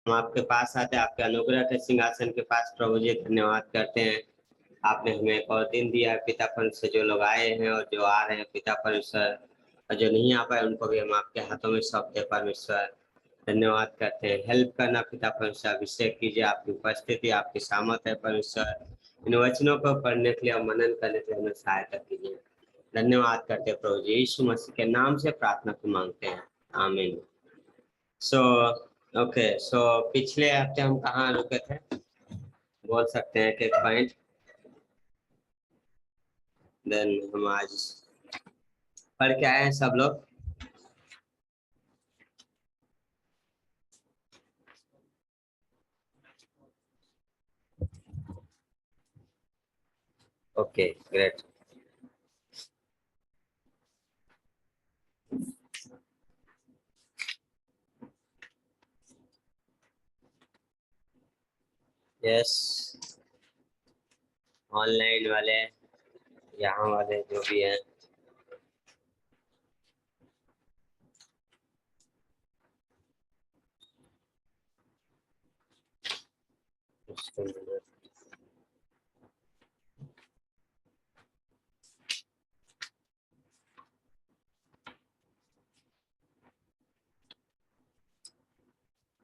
हम आपके पास आते हैं, आपके अनुग्रह के सिंहासन के पास प्रभु जी धन्यवाद करते हैं। आपने हमें एक और दिन दिया है पिता परमेश्वर, जो लोग आए हैं और जो आ रहे हैं पिता परमेश्वर, और जो नहीं आ पाए उनको भी हम आपके हाथों में सौंपते हैं परमेश्वर। धन्यवाद करते हैं, हेल्प करना पिता परमेश्वर, अभिषेक कीजिए, आपकी उपस्थिति आपकी सामर्थ है परमेश्वर। इन वचनों को पढ़ने के लिए और मनन करने के लिए हमें सहायता कीजिए। धन्यवाद करते हैं प्रभु जी, यीशु मसीह के नाम से प्रार्थना को मांगते हैं, आमीन। सो पिछले हफ्ते हम कहाँ रुके थे, बोल सकते हैं कि पॉइंट, देन हम आज पढ़ के आए हैं सब लोग। Okay great. यस, ऑनलाइन वाले, यहाँ वाले जो भी हैं,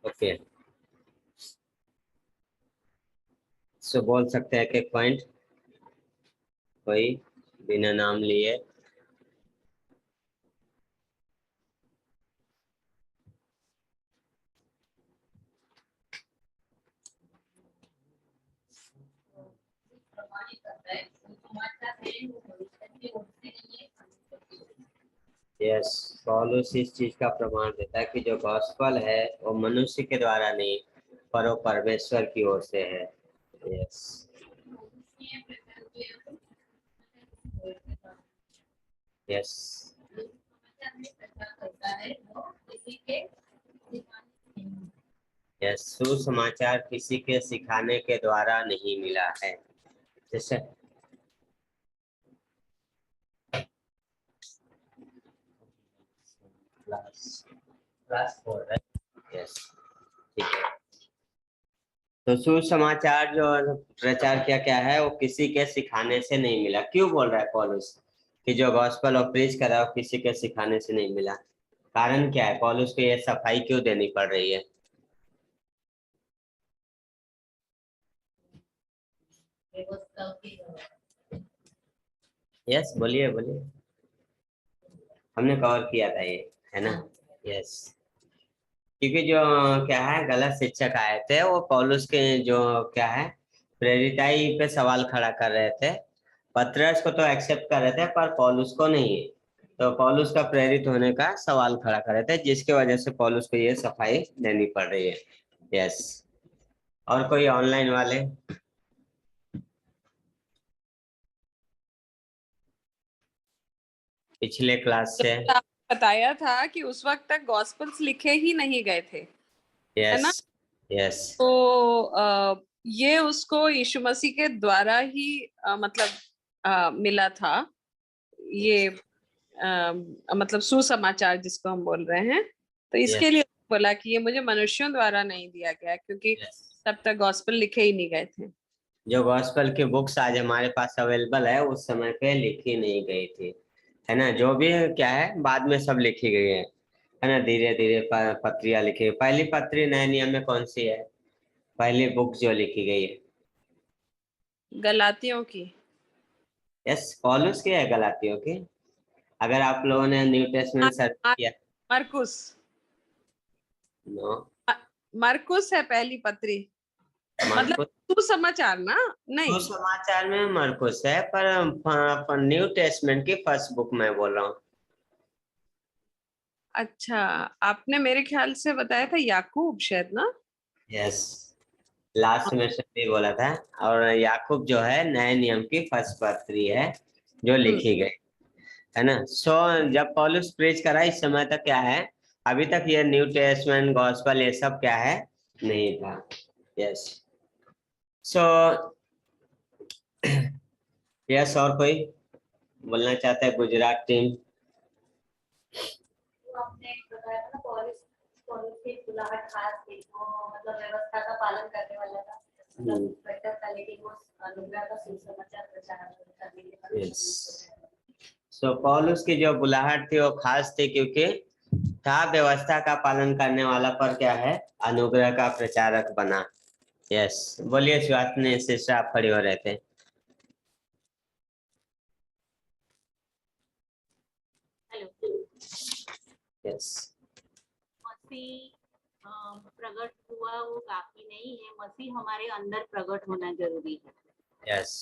ओके। सो बोल सकते हैं कि पॉइंट कोई बिना नाम लिए। यस, पौलुस इस चीज का प्रमाण देता है कि जो गॉस्पेल है वो मनुष्य के द्वारा नहीं पर वो परमेश्वर की ओर से है। यस, यस, यस, सुसमाचार किसी के सिखाने के द्वारा नहीं मिला है। जैसे क्लास 4 है। यस, ठीक है। तो सुसमाचार जो प्रचार किया क्या है, वो किसी के सिखाने से नहीं मिला। क्यों बोल रहा है पौलुस कि जो गॉस्पेल और प्रीच कर रहा है वो किसी के सिखाने से नहीं मिला? कारण क्या है, पौलुस को ये सफाई क्यों देनी पड़ रही है? यस, बोलिए बोलिए, हमने कवर किया था ये, है ना? यस, क्योंकि जो क्या है गलत शिक्षक आए थे वो पौलुस के जो क्या है प्रेरिताई पे सवाल खड़ा कर रहे थे। पतरस को तो एक्सेप्ट कर रहे थे पर पौलुस को नहीं। तो पौलुस का प्रेरित होने का सवाल खड़ा कर रहे थे, जिसकी वजह से पौलुस को ये सफाई देनी पड़ रही है। यस, और कोई ऑनलाइन वाले? पिछले क्लास से बताया था कि उस वक्त तक गॉस्पेल्स लिखे ही नहीं गए थे, है यस, ना? यस, तो ये उसको यीशु मसीह के द्वारा ही मतलब मिला था ये, मतलब सुसमाचार जिसको हम बोल रहे हैं। तो इसके यस, लिए बोला कि ये मुझे मनुष्यों द्वारा नहीं दिया गया, क्योंकि यस। तब तक गॉस्पेल लिखे ही नहीं गए थे। जो गॉस्पेल की बुक्स आज हमारे पास अवेलेबल है उस समय पे लिखी नहीं गई थी, है ना? जो भी क्या है बाद में सब लिखी गई है ना? धीरे धीरे पत्रियां लिखी। पहली पत्री नए नियम में कौन सी है, पहली बुक जो लिखी गई है? गलातियों की। यस, पौलुस की है, गलातियों की। अगर आप लोगों ने न्यू टेस्टमेंट सर्च किया। मरकुस। नो, मरकुस है पहली पत्री, मतलब मरकुस सुसमाचार ना? नहीं, सुसमाचार में मरकुस है, पर न्यू टेस्टमेंट की फर्स्ट बुक मैं बोल रहा हूँ। अच्छा, आपने मेरे ख्याल से बताया था याकूब शायद ना? यस, लास्ट में से भी बोला था। और याकूब जो है नए नियम की फर्स्ट पत्री है जो हम्म। लिखी गई, है ना? जब पौलुस प्रीच करा इस समय तक क्या है, अभी तक ये न्यू टेस्टमेंट गॉस्पेल ये सब क्या है नहीं था। यस, सो यस, और कोई बोलना चाहता है? गुजरात टीम। पौलुस की बुलाहट खास थी, वो मतलब व्यवस्था का पालन करने वाला था, मतलब बेटर था, लेकिन वो अनुग्रह का सुसमाचार प्रचार करने के बाद सो पौलुस की जो बुलाहट थी वो खास थी, क्योंकि था व्यवस्था का पालन करने वाला, पर क्या है, अनुग्रह का प्रचारक बना। यस, बोलिए स्वाति सिस्टर, आप खड़ी हो रहे थे। हेलो। यस, मसीह प्रकट हुआ वो काफी नहीं है, मसीह हमारे अंदर प्रकट होना जरूरी है। यस,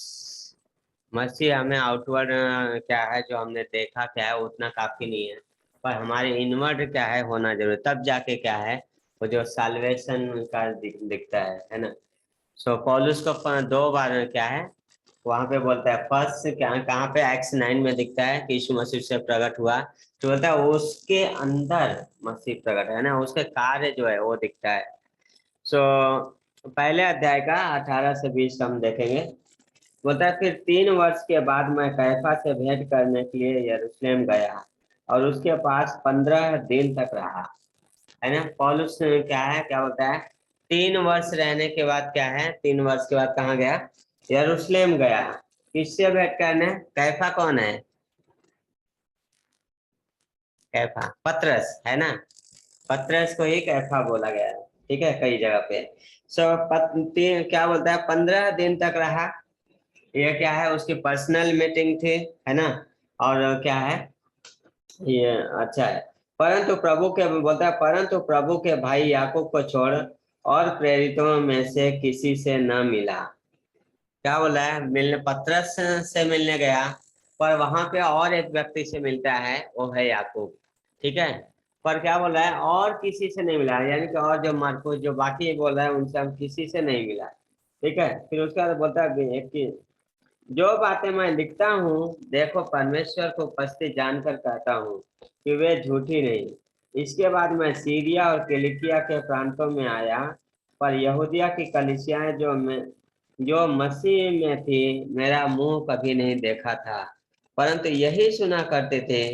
मसीह हमें आउटवर्ड क्या है जो हमने देखा क्या है उतना काफी नहीं है, पर हमारे इनवर्ड क्या है होना जरूरी, तब जाके क्या है वो जो साल्वेशन का दिखता है ना। सो पौलुस को 2 बार क्या है वहां पे बोलता है, फर्स्ट क्या कहाँ पे एक्स 9 में दिखता है कि यीशु मसीह से प्रकट हुआ, तो बोलता है उसके अंदर मसीह प्रकट है ना, उसके कार्य जो है वो दिखता है। सो पहले अध्याय का 18 से 20 हम देखेंगे। बोलता है, फिर 3 वर्ष के बाद मैं कैफा से भेंट करने के लिए यरूशलेम गया और उसके पास 15 दिन तक रहा, है ना। पौलुस क्या है, क्या बोलता है, 3 वर्ष रहने के बाद क्या है, 3 वर्ष के बाद कहाँ गया, यरूशलेम गया। किससे भेंट करने, कैफा कौन है, कैफा पतरस है ना, पतरस को ही कैफा बोला गया है, ठीक है, कई जगह पे। क्या बोलता है, 15 दिन तक रहा। ये क्या है, उसकी पर्सनल मीटिंग थी, है ना। और क्या है ये, अच्छा है, परंतु प्रभु के बोलता है, परंतु प्रभु के भाई याकूब को छोड़ और प्रेरितों में से किसी से न मिला। क्या बोला है, मिलने पतरस से मिलने गया, पर वहां पे और एक व्यक्ति से मिलता है, वो है याकूब, ठीक है। पर क्या बोल रहा है, और किसी से नहीं मिला, यानी कि और जो मार्को जो बाकी बोल रहा है उनसे हम किसी से नहीं मिला, ठीक है। फिर उसके बाद बोलता है कि जो बातें मैं लिखता हूँ देखो परमेश्वर को उपस्थित जानकर कहता हूँ कि वे झूठी नहीं। इसके बाद मैं सीरिया और किलिकिया के प्रांतों में आया, पर यहूदिया की कलीसियाएं जो मसीह में थी मेरा मुंह कभी नहीं देखा था, परंतु यही सुना करते थे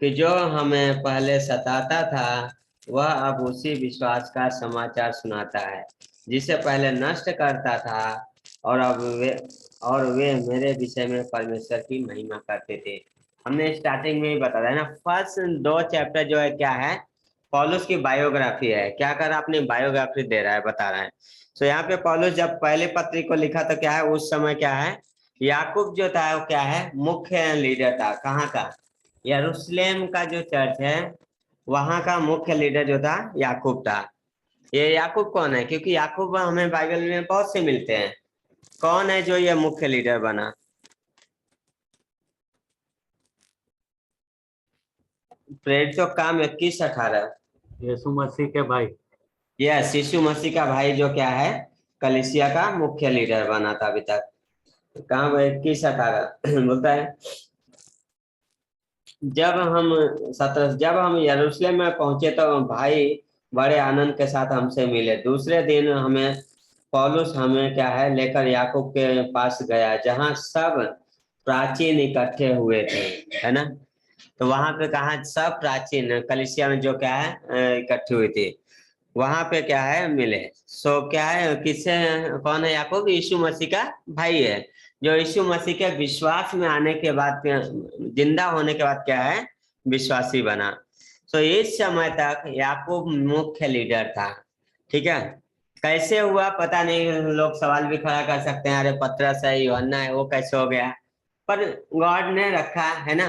कि जो हमें पहले सताता था वह अब उसी विश्वास का समाचार सुनाता है जिसे पहले नष्ट करता था, और वे मेरे विषय में परमेश्वर की महिमा करते थे। हमने स्टार्टिंग में ही बताया ना, फर्स्ट 2 चैप्टर जो है क्या है, पौलुस की बायोग्राफी है, क्या कर रहा है, अपनी बायोग्राफी दे रहा है, बता रहा है। तो यहाँ पे पौलुस जब पहले पत्री को लिखा तो क्या है, उस समय क्या है, याकूब जो था वो क्या है, मुख्य लीडर था, कहाँ का, यरूशलेम का जो चर्च है वहां का मुख्य लीडर जो था याकूब था। ये याकूब कौन है, क्योंकि याकूब हमें बाइबल में बहुत से मिलते हैं, कौन है जो ये मुख्य लीडर बना, प्रेरितों काम 21-18, यीशु मसीह के भाई, यस, यीशु मसीह का भाई जो क्या है, कलीसिया का मुख्य लीडर बना था अभी तक। कहाँ 21-18 बोलता है, जब हम यरूशलेम में पहुंचे तो भाई बड़े आनंद के साथ हमसे मिले। दूसरे दिन पौलुस हमें क्या है लेकर याकूब के पास गया, जहां सब प्राचीन इकट्ठे हुए थे, है ना। तो वहां पे कहा, सब प्राचीन कलीसिया में जो क्या है इकट्ठी हुई थी, वहां पे क्या है मिले। सो क्या है, किससे, कौन है याकूब, यीशु मसीह का भाई है, जो यीशु मसीह के विश्वास में आने के बाद, जिंदा होने के बाद क्या है, विश्वासी बना। सो इस समय तक याकूब मुख्य लीडर था, ठीक है। कैसे हुआ पता नहीं, लोग सवाल भी खड़ा कर सकते हैं, अरे पतरस है, यूहन्ना है, वो कैसे हो गया, पर गॉड ने रखा है ना।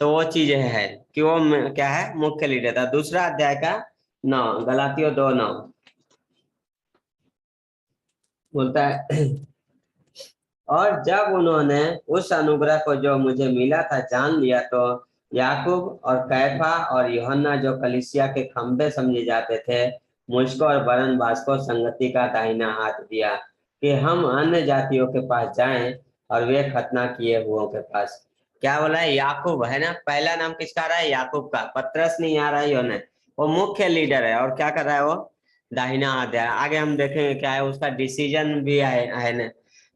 तो वो चीज है कि वो क्या है, मुख्य लीडर था। दूसरा अध्याय का 9, गलातियों 2:9 बोलता है, और जब उन्होंने उस अनुग्रह को जो मुझे मिला था जान लिया, तो याकूब और कैफा और यूहन्ना जो कलीसिया के खंभे समझे जाते थे, मुझको और बरनबास को संगति का दाहिना हाथ दिया कि हम अन्य जातियों के पास जाएं और वे खतना किए हुओं के पास। क्या बोला है, याकूब है ना, पहला नाम किसका आ रहा है, याकूब का, पतरस नहीं आ रहा है, यूहन्ना, वो मुख्य लीडर है। और क्या कर रहा है वो, दाहिना हाथ दिया। आगे हम देखेंगे क्या है उसका डिसीजन भी है ना,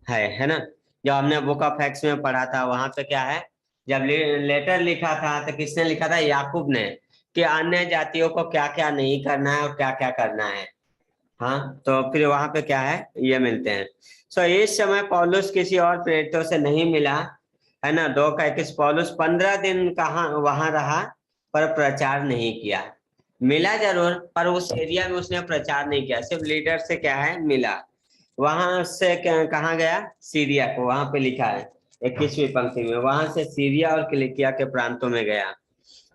है ना। जो हमने बुक ऑफ एक्ट्स में पढ़ा था वहां पे क्या है, जब लेटर लिखा था तो किसने लिखा था, याकूब ने। कि अन्य जातियों को क्या क्या नहीं करना है और क्या क्या करना है। हाँ, तो फिर वहां पे क्या है ये मिलते हैं। सो इस समय पौलुस किसी और प्रेरितों से नहीं मिला, है ना। 2:21 पौलुस 15 दिन कहाँ वहां रहा पर प्रचार नहीं किया। मिला जरूर पर उस एरिया में उसने प्रचार नहीं किया, सिर्फ लीडर से क्या है मिला। वहां से कहाँ गया, सीरिया को, वहां पे लिखा है 21वीं पंक्ति में, वहां से सीरिया और किलिकिया के प्रांतों में गया।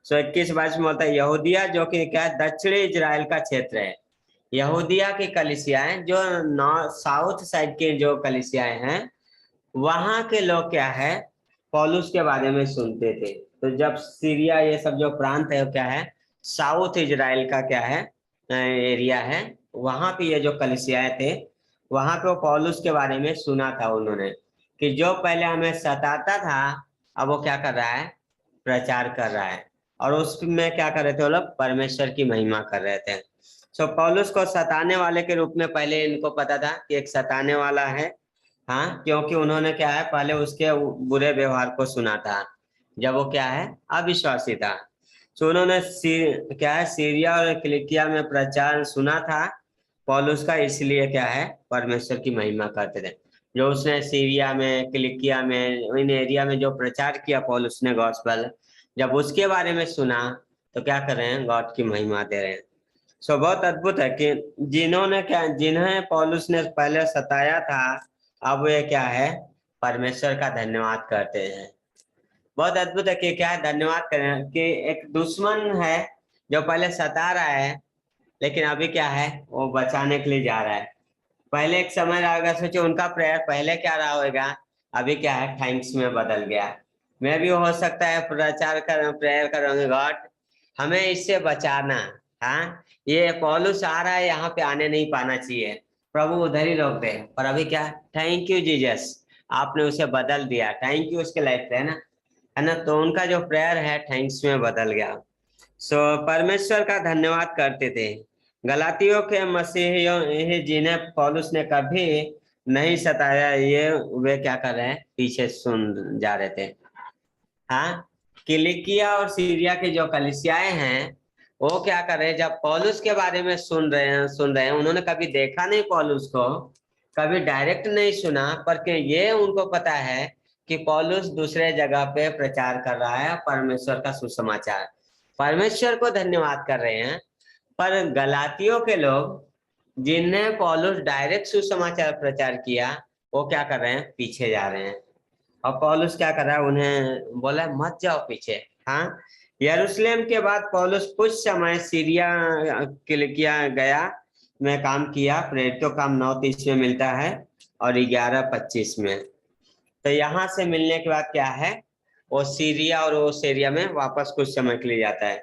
सो 21-22 में होता है यहूदिया, जो कि क्या है दक्षिणी इजराइल का क्षेत्र है। यहूदिया की कलीसियाएं जो साउथ साइड के जो कलीसियाएं हैं, वहां के लोग क्या है पौलुस के बारे में सुनते थे। तो जब सीरिया ये सब जो प्रांत है वो क्या है साउथ इजराइल का क्या है एरिया है, वहां पे ये जो कलीसियाएं थे वहां पे वो पौलुस के बारे में सुना था उन्होंने कि जो पहले हमें सताता था अब वो क्या कर रहा है, प्रचार कर रहा है। और उसमें क्या कर रहे थे वो लोग, परमेश्वर की महिमा कर रहे थे। सो पौलुस को सताने वाले के रूप में पहले इनको पता था कि एक सताने वाला है। हाँ, क्योंकि उन्होंने क्या है पहले उसके बुरे व्यवहार को सुना था जब वो क्या है अविश्वासी था। सो उन्होंने क्या है सीरिया और किलिकिया में प्रचार सुना था पौलुस का, इसलिए क्या है परमेश्वर की महिमा करते थे। जो उसने सीरिया में किलिकिया में इन एरिया में जो प्रचार किया पौलुस ने गॉस्पेल, जब उसके बारे में सुना तो क्या कर रहे हैं, गॉड की महिमा दे रहे हैं। सो बहुत अद्भुत है कि जिन्हें पौलुस ने पहले सताया था अब वे क्या है परमेश्वर का धन्यवाद करते हैं। बहुत अद्भुत है कि क्या है धन्यवाद करें कि एक दुश्मन है जो पहले सता रहा है लेकिन अभी क्या है वो बचाने के लिए जा रहा है। पहले एक समय रहेगा, सोचिए उनका प्रेयर पहले क्या रहा होगा, अभी क्या है थैंक्स में बदल गया। मैं भी हो सकता है प्रचार कर प्रेयर करूंगा, गॉड हमें इससे बचाना। हाँ, ये पौलुस आ रहा है यहाँ पे आने नहीं पाना चाहिए, प्रभु उधर ही रोक दे। पर अभी क्या, थैंक यू जीसस, आपने उसे बदल दिया, थैंक यू उसके लाइफ पे, है ना। तो उनका जो प्रेयर है थैंक्स में बदल गया। सो परमेश्वर का धन्यवाद करते थे। गलातियों के मसीही जिन्हें पौलुस ने कभी नहीं सताया, ये वे क्या कर रहे हैं, पीछे सुन जा रहे थे। हाँ, किलिकिया और सीरिया की जो कलीसियाएं हैं वो क्या कर रहे हैं, जब पौलुस के बारे में सुन रहे हैं, उन्होंने कभी देखा नहीं पौलुस को, कभी डायरेक्ट नहीं सुना, पर ये उनको पता है कि पौलुस दूसरे जगह पे प्रचार कर रहा है परमेश्वर का सुसमाचार, परमेश्वर को धन्यवाद कर रहे हैं। पर गलातियों के लोग जिन्हें पौलुस डायरेक्ट सुसमाचार प्रचार किया वो क्या कर रहे हैं, पीछे जा रहे हैं। और पौलुस क्या कर रहा है, उन्हें बोला मत जाओ पीछे। हाँ, यरूशलेम के बाद पौलुस कुछ समय सीरिया किलिकिया गया में काम किया। प्रेरितों काम 9:30 में मिलता है और 11:25 में। तो यहाँ से मिलने के बाद क्या है, वो सीरिया और उस एरिया में वापस कुछ समय के लिए जाता है।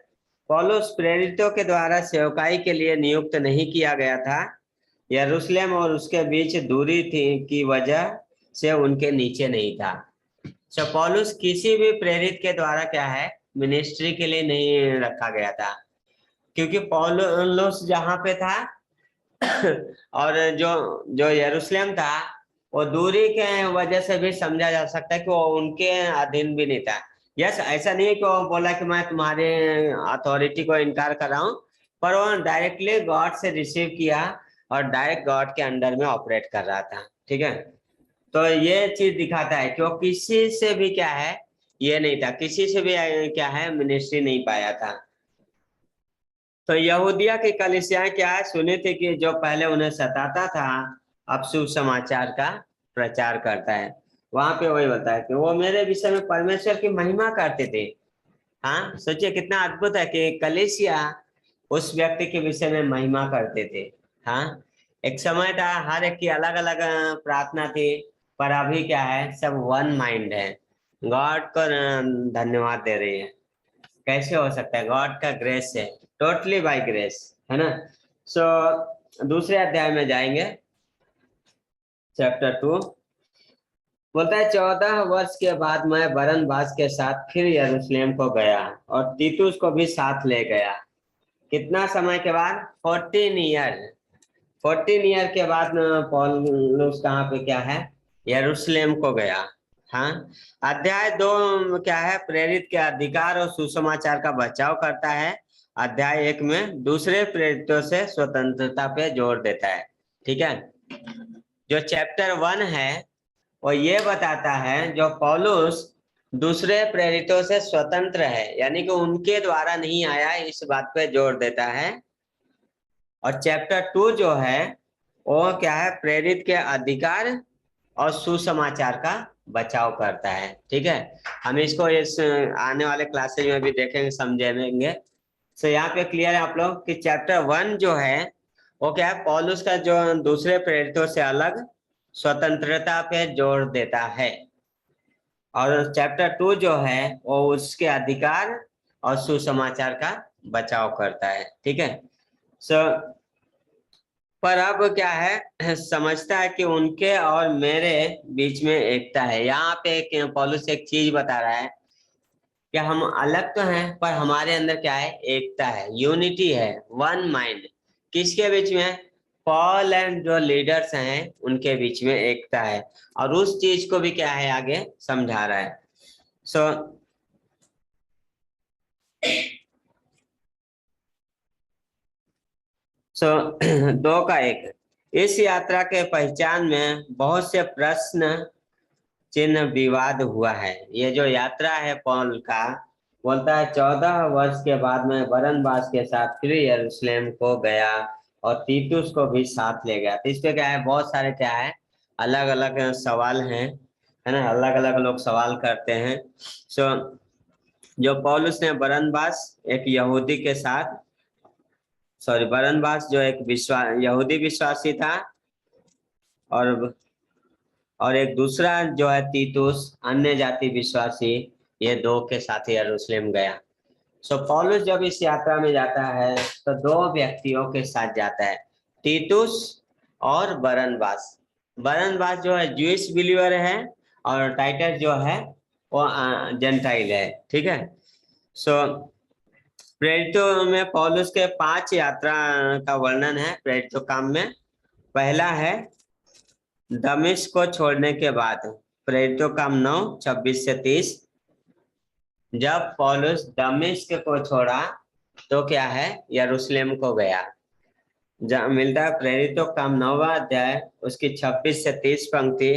पौलुस प्रेरितों के द्वारा सेवकाई के लिए नियुक्त नहीं किया गया था। यरूशलेम और उसके बीच दूरी थी की वजह से उनके नीचे नहीं था। सो पौलुस किसी भी प्रेरित के द्वारा क्या है मिनिस्ट्री के लिए नहीं रखा गया था, क्योंकि पौलुस जहाँ पे था और जो यरूशलेम था वो दूरी के वजह से भी समझा जा सकता है कि वो उनके अधीन भी नहीं था। यस, ऐसा नहीं है कि वो बोला कि मैं तुम्हारे अथॉरिटी को इनकार कर रहा हूँ, पर वो डायरेक्टली गॉड से रिसीव किया और डायरेक्ट गॉड के अंडर में ऑपरेट कर रहा था। ठीक है, तो ये चीज दिखाता है कि वो किसी से भी क्या है ये नहीं था, किसी से भी क्या है मिनिस्ट्री नहीं पाया था। तो यहूदिया की कलीसियाएं क्या है सुनी थी कि जो पहले उन्हें सताता था अब शुभ समाचार का प्रचार करता है। वहां पे वही होता है कि वो मेरे विषय में परमेश्वर की महिमा करते थे। हाँ, सोचिए कितना अद्भुत है कि कलीसिया उस व्यक्ति के विषय में महिमा करते थे। हाँ, एक समय था हर एक की अलग अलग प्रार्थना थी, पर अभी क्या है सब वन माइंड है, गॉड को धन्यवाद दे रही है। कैसे हो सकता है, गॉड का ग्रेस है, टोटली बाय ग्रेस, है ना। सो दूसरे अध्याय में जाएंगे, चैप्टर 2 बोलता है 14 वर्ष के बाद मैं बरनबास के साथ फिर यरूशलेम को गया और तीतुस को भी साथ ले गया। कितना समय के बाद, 14 ईयर के बाद पौलुस कहाँ पे क्या है, यरूशलेम को गया। हाँ, अध्याय 2 क्या है, प्रेरित के अधिकार और सुसमाचार का बचाव करता है अध्याय 1 में दूसरे प्रेरितों से स्वतंत्रता पे जोर देता है। ठीक है, जो चैप्टर 1 है वो ये बताता है जो पौलुस दूसरे प्रेरितों से स्वतंत्र है, यानी कि उनके द्वारा नहीं आया, इस बात पे जोर देता है। और चैप्टर 2 जो है वो क्या है, प्रेरित के अधिकार और सुसमाचार का बचाव करता है। ठीक है, हम इसको इस आने वाले क्लासेज में भी देखेंगे, समझेंगे। तो यहाँ पे क्लियर है आप लोग कि चैप्टर 1 जो है वो क्या है, पौलुस का जो दूसरे प्रेरितों से अलग स्वतंत्रता पे जोर देता है। और चैप्टर 2 जो है वो उसके अधिकार और सुसमाचार का बचाव करता है। ठीक है, सो पर अब क्या है, समझता है कि उनके और मेरे बीच में एकता है। यहाँ पे पौलुस एक चीज बता रहा है कि हम अलग तो हैं पर हमारे अंदर क्या है, एकता है, यूनिटी है, वन माइंड। किसके बीच में? पॉल एंड जो लीडर्स हैं उनके बीच में एकता है। और उस चीज को भी क्या है आगे समझा रहा है। सो दो का एक, इस यात्रा के पहचान में बहुत से प्रश्न चिन्ह विवाद हुआ है। ये जो यात्रा है पौल का, बोलता है 14 वर्ष के बाद मैं बरनबास के साथ फिर यरूशलेम को गया और तीतुस को भी साथ ले गया। तो इस पे क्या है, बहुत सारे क्या है, अलग अलग सवाल हैं, है ना, अलग अलग लोग सवाल करते हैं। सो जो पौलुस ने बरनबास एक यहूदी के साथ, सॉरी, बरनबास जो एक यहूदी विश्वासी था, और एक दूसरा जो है तीतुस अन्य जाति विश्वासी, ये दो के साथ यरूशलेम गया। सो पौलुस जब इस यात्रा में जाता है तो दो व्यक्तियों के साथ जाता है, तीतुस और बरनबास। बरनबास जो है ज्यूइश बिलीवर है और टाइटस जो है वो जेंटाइल है। ठीक है, सो प्रेरितों में पौलुस के 5 यात्रा का वर्णन है प्रेरितों काम में। पहला है दमिश्क को छोड़ने के बाद, प्रेरितों काम 9:26-30। जब पौलुस दमिश्क को छोड़ा तो क्या है, यरूशलेम को गया। जहाँ मिलता है प्रेरितों काम 9वां अध्याय उसकी 26 से 30 पंक्ति,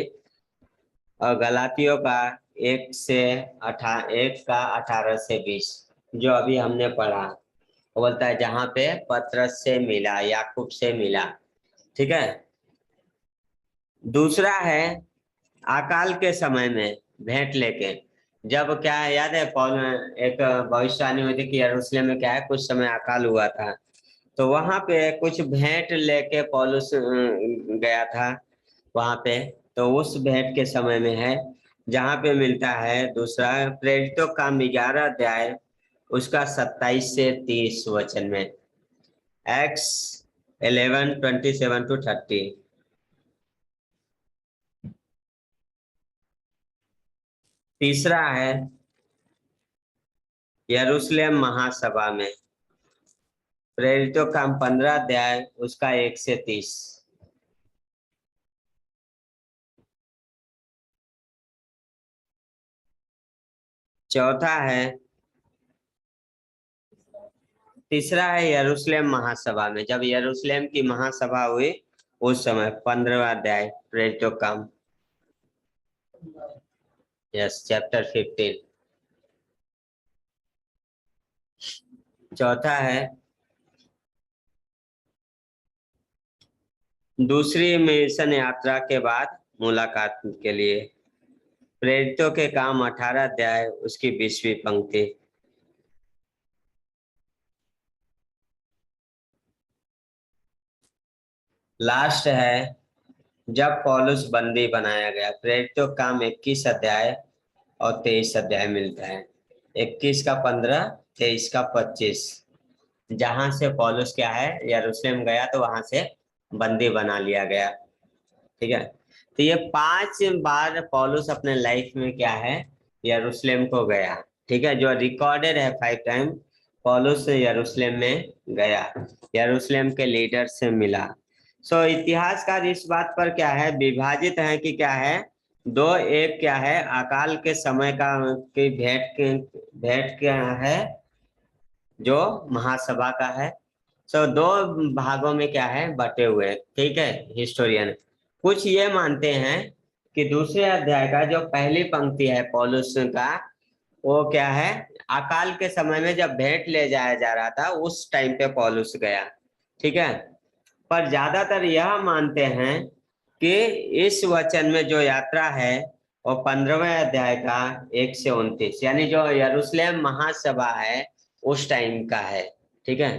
और गलातियों का 1 का 18 से 20 जो अभी हमने पढ़ा। वो बोलता है जहाँ पे पतरस से मिला, याकूब से मिला। ठीक है, दूसरा है अकाल के समय में भेंट लेके। जब क्या है, याद है पौल एक भविष्यवाणी हुई थी कि यरूशलेम में क्या है, कुछ समय अकाल हुआ था, तो वहां पे कुछ भेंट लेके पौलुस गया था वहां पे। तो उस भेंट के समय में है जहाँ पे मिलता है दूसरा प्रेरितों का 11 अध्याय उसका 27 से 30 वचन में, एक्स 11:27-30। तीसरा है यरूशलेम महासभा में, प्रेरितों का 15 अध्याय उसका 1 से 30। चौथा है, तीसरा है यरूशलेम महासभा में, जब यरूशलेम की महासभा हुई उस समय, 15वां अध्याय प्रेरितों का, यस, चैप्टर 15। चौथा है दूसरी मिशन यात्रा के बाद मुलाकात के लिए, प्रेरितों के काम 18 अध्याय उसकी 20वीं पंक्ति। लास्ट है जब पौलुस बंदी बनाया गया, प्रेरितों काम 21 अध्याय और 23 अध्याय मिलता है, 21 का 15, 23 का 25, जहां से पौलुस क्या है यरूशलेम गया तो वहां से बंदी बना लिया गया। ठीक है, तो ये 5 बार पौलुस अपने लाइफ में क्या है, यरूशलेम को गया। ठीक है, जो रिकॉर्डेड है 5 टाइम पौलुस यरूशलेम में गया, यरूशलेम के लीडर से मिला। सो इतिहासकार इस बात पर क्या है विभाजित है कि क्या है, दो, एक क्या है अकाल के समय का की भेंट क्या है, जो महासभा का है। सो दो भागों में क्या है बटे हुए, ठीक है। हिस्टोरियन कुछ ये मानते हैं कि दूसरे अध्याय का जो पहली पंक्ति है पौलुस का, वो क्या है, अकाल के समय में जब भेंट ले जाया जा रहा था उस टाइम पे पौलुस गया, ठीक है। पर ज्यादातर यह मानते हैं कि इस वचन में जो यात्रा है वो 15वें अध्याय का 1 से 29, यानी जो यरूशलेम महासभा है उस टाइम का है, ठीक है।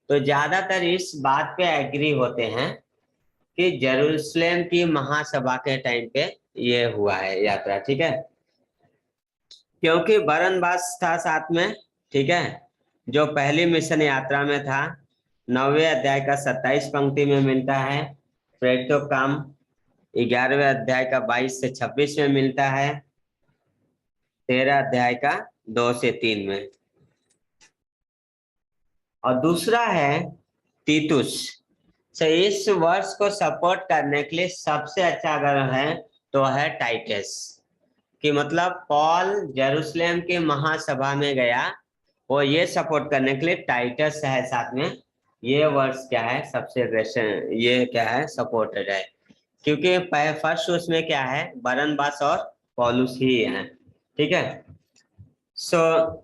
तो ज्यादातर इस बात पे एग्री होते हैं कि जेरूशलेम की महासभा के टाइम पे ये हुआ है यात्रा, ठीक है। क्योंकि बरनबास था साथ में, ठीक है, जो पहली मिशन यात्रा में था। 9वें अध्याय का 27 पंक्ति में मिलता है। प्रेरितों का काम 11वें अध्याय का 22 से 26 में मिलता है। 13 अध्याय का 2 से 3 में। और दूसरा है तीतुस। तो इस वर्ष को सपोर्ट करने के लिए सबसे अच्छा अगर है तो है टाइटस, कि मतलब पॉल जेरूशलेम की महासभा में गया, वो ये सपोर्ट करने के लिए टाइटस है साथ में। ये वर्ष क्या है सबसे ये क्या है सपोर्टेड है, क्योंकि फर्स्ट उसमें क्या है बरनबास और पौलुस ही है, ठीक है। सो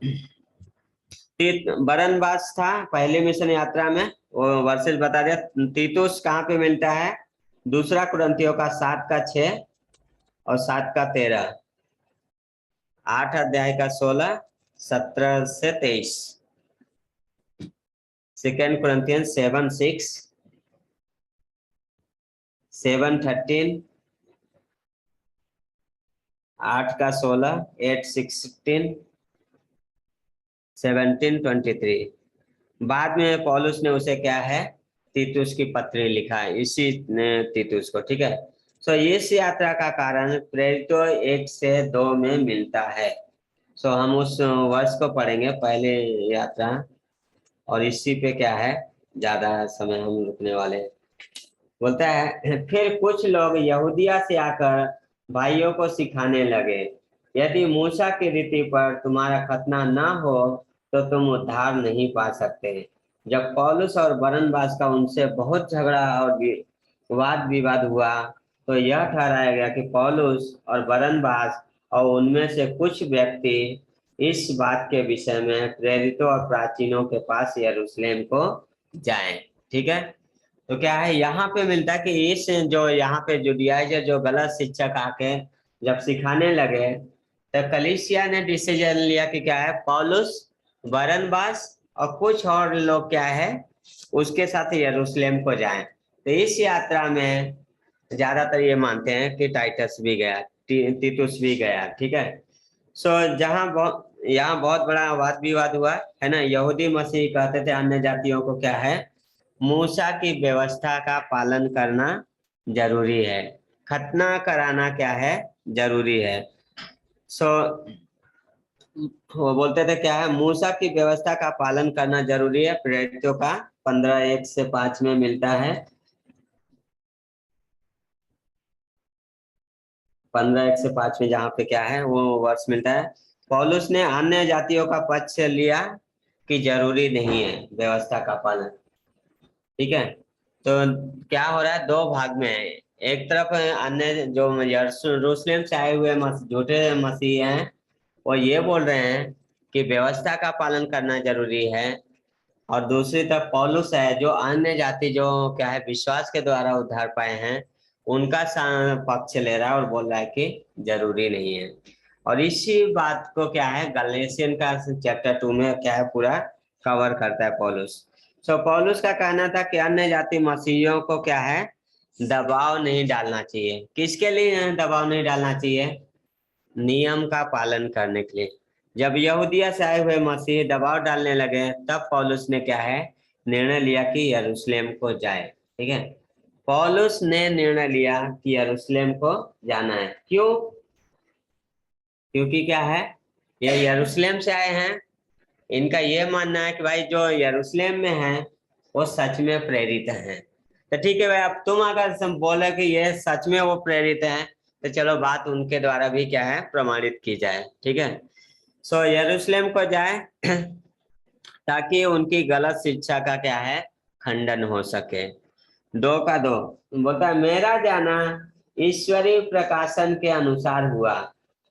बरनबास था पहले मिशन यात्रा में, वो वर्सेस बता दिया। तीतुस कहाँ पे मिलता है, दूसरा कुरिन्थियों का 7 का 6 और 7 का 13, 8 अध्याय का 16, 17 से 23। सेकेंड कुरिन्थियंस 7:6, 7:13, 8 का 16, 8:16, 17:23। बाद में पौलुस ने उसे क्या है तीतुस की पत्री लिखा है, इसी ने तीतुस को, ठीक है। सो इस यात्रा का कारण प्रेरितों 1 से 2 में मिलता है। सो हम उस वर्ष को पढ़ेंगे पहले यात्रा, और इसी पे क्या है ज्यादा समय हम रुकने वाले हैं। बोलता है फिर कुछ लोग यहूदिया से आकर भाइयों को सिखाने लगे, यदि मूसा की रीति पर तुम्हारा खतना न हो तो तुम उद्धार नहीं पा सकते। जब पौलुस और बरनबास का उनसे बहुत झगड़ा और वाद विवाद हुआ तो यह ठहराया गया कि पौलुस और बरनबास और उनमें से कुछ व्यक्ति इस बात के विषय में प्रेरितों और प्राचीनों के पास यरूशलेम को जाएं, ठीक है। तो क्या है यहाँ पे मिलता है कि इस जो यहाँ पे जुडियाइजर जो गलत शिक्षक आके जब सिखाने लगे तो कलीसिया ने डिसीजन लिया कि क्या है पौलुस बरनबास और कुछ और लोग क्या है उसके साथ यरूशलेम को जाएं। तो इस यात्रा में ज्यादातर ये मानते हैं कि टाइटस भी गया, तीतुस भी गया, ठीक है। सो यहाँ बहुत बड़ा वाद विवाद हुआ है ना। यहूदी मसीह कहते थे अन्य जातियों को क्या है मूसा की व्यवस्था का पालन करना जरूरी है, खतना कराना क्या है जरूरी है। सो वो बोलते थे क्या है मूसा की व्यवस्था का पालन करना जरूरी है। प्रेरितों का 15:1 से 5 में मिलता है। 15:1 से 5 में जहाँ पे क्या है वो वर्ष मिलता है। पौलुस ने अन्य जातियों का पक्ष लिया कि जरूरी नहीं है व्यवस्था का पालन, ठीक है। तो क्या हो रहा है दो भाग में है। एक तरफ अन्य जो यरूशलेम से आए हुए झूठे मसीह हैं वो ये बोल रहे हैं कि व्यवस्था का पालन करना जरूरी है, और दूसरी तरफ पौलुस है जो अन्य जाति जो क्या है विश्वास के द्वारा उद्धार पाए हैं उनका पक्ष ले रहा है और बोल रहा है कि जरूरी नहीं है। और इसी बात को क्या है गलेशियन का चैप्टर 2 में क्या है पूरा कवर करता है पौलुस। सो पौलुस का कहना था कि अन्य जाति मसीहियों को क्या है दबाव नहीं डालना चाहिए। किसके लिए दबाव नहीं डालना चाहिए, नियम का पालन करने के लिए। जब यहूदिया से आए हुए मसीह दबाव डालने लगे तब पौलुस ने क्या है निर्णय लिया कि यरूशलेम को जाए, ठीक है। पौलुस ने निर्णय लिया कि यरूशलेम को जाना है। क्यों, क्योंकि क्या है ये यरूशलेम से आए हैं, इनका ये मानना है कि भाई जो यरूशलेम में है वो सच में प्रेरित हैं। तो ठीक है भाई, अब तुम अगर बोले कि ये सच में वो प्रेरित हैं तो चलो बात उनके द्वारा भी क्या है प्रमाणित की जाए, ठीक है। सो यरूशलेम को जाए ताकि उनकी गलत शिक्षा का क्या है, खंडन हो सके। 2 का 2 बोलता है, मेरा जाना ईश्वरीय प्रकाशन के अनुसार हुआ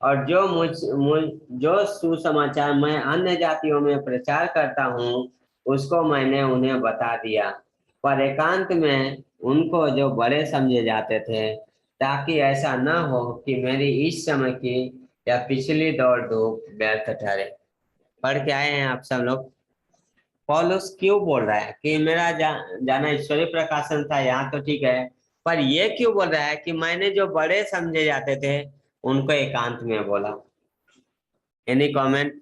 और जो सुसमाचार मैं अन्य जातियों में प्रचार करता हूँ उसको मैंने उन्हें बता दिया, पर एकांत में उनको जो बड़े समझे जाते थे, ताकि ऐसा न हो कि मेरी इस समय की या पिछली दौड़ धूप व्यर्थ ठहरे। पढ़ के आए हैं आप सब लोग। पौलुस क्यों बोल रहा है कि मेरा जाना ईश्वरीय प्रकाशन था, यहाँ तो ठीक है, पर ये क्यों बोल रहा है कि मैंने जो बड़े समझे जाते थे उनको एकांत में बोला? Any comment?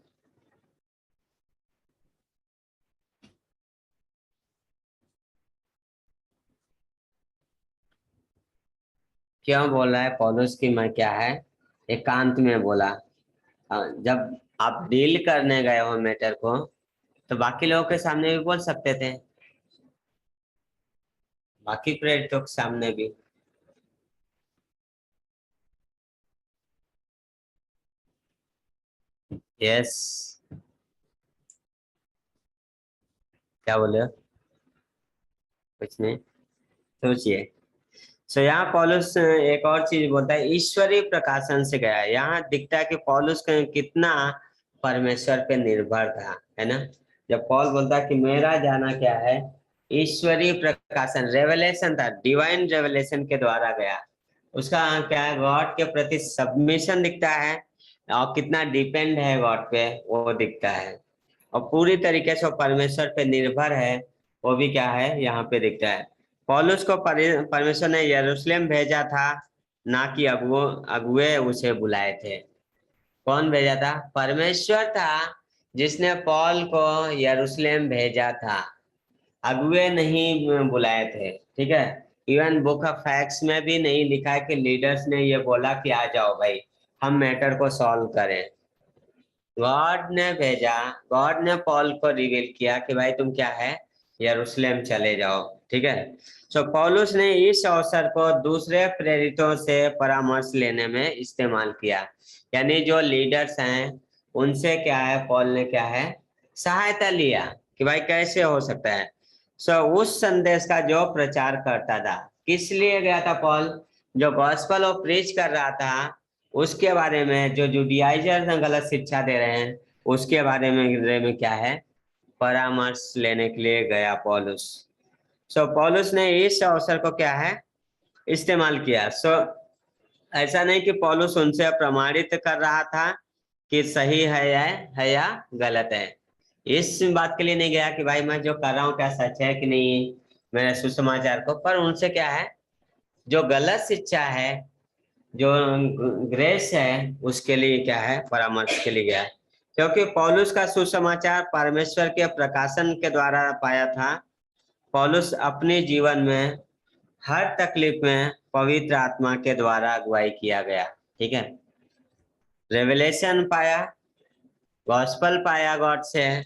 क्यों बोल रहा है पौलुस की मैं क्या है, एकांत में बोला? जब आप डील करने गए हो मैटर को तो बाकी लोगों के सामने भी बोल सकते थे, बाकी प्रेरितों के सामने भी। यस, क्या बोले? कुछ नहीं, सोचिए। सो यहाँ पौलुस एक और चीज बोलता है, ईश्वरीय प्रकाशन से गया। यहाँ दिखता है कि पौलुस कितना परमेश्वर पे निर्भर था, है ना। जब पौल बोलता है कि मेरा जाना क्या है, ईश्वरीय प्रकाशन, रेवलेशन था, डिवाइन रेवलेशन के द्वारा गया। उसका क्या है, गॉड के प्रति सबमिशन दिखता है और कितना डिपेंड है गॉड पे वो दिखता है, और पूरी तरीके से परमेश्वर पे निर्भर है वो भी क्या है यहाँ पे दिखता है। पौलुस को परमेश्वर ने यरूशलेम भेजा था, ना कि अगुए उसे बुलाए थे। कौन भेजा था? परमेश्वर था जिसने पौल को यरूशलेम भेजा था, अगुए नहीं बुलाए थे। ठीक है, इवन बुक ऑफ फैक्ट्स में भी नहीं लिखा है कि लीडर्स ने ये बोला कि आ जाओ भाई हम मैटर को सॉल्व करें। गॉड ने भेजा, गॉड ने पॉल को रिवील किया कि भाई तुम क्या है, यरूशलेम चले जाओ। ठीक है, सो पौलुस ने इस अवसर को दूसरे प्रेरितों से परामर्श लेने में इस्तेमाल किया, यानी जो लीडर्स हैं उनसे क्या है, पॉल ने क्या है, सहायता लिया कि भाई कैसे हो सकता है। सो उस संदेश का जो प्रचार करता था, किस लिए गया था पॉल? जो गॉस्पेल ऑफ प्रीच कर रहा था उसके बारे में, जो जुडियाइजर गलत शिक्षा दे रहे हैं उसके बारे में क्या है, परामर्श लेने के लिए गया पौलुस। सो पौलुस ने इस अवसर को क्या है, इस्तेमाल किया। सो ऐसा नहीं कि पौलुस उनसे प्रमाणित कर रहा था कि सही है या गलत है। इस बात के लिए नहीं गया कि भाई मैं जो कर रहा हूँ क्या सच है कि नहीं, मेरे सुसमाचार को, पर उनसे क्या है, जो गलत शिक्षा है, जो ग्रेस है, उसके लिए क्या है, परामर्श के लिए गया। क्योंकि पौलुस का सुसमाचार परमेश्वर के प्रकाशन के द्वारा पाया था। पौलुस अपने जीवन में हर तकलीफ में पवित्र आत्मा के द्वारा अगुवाई किया गया। ठीक है, रेवलेशन पाया, गॉस्पेल पाया गॉड से,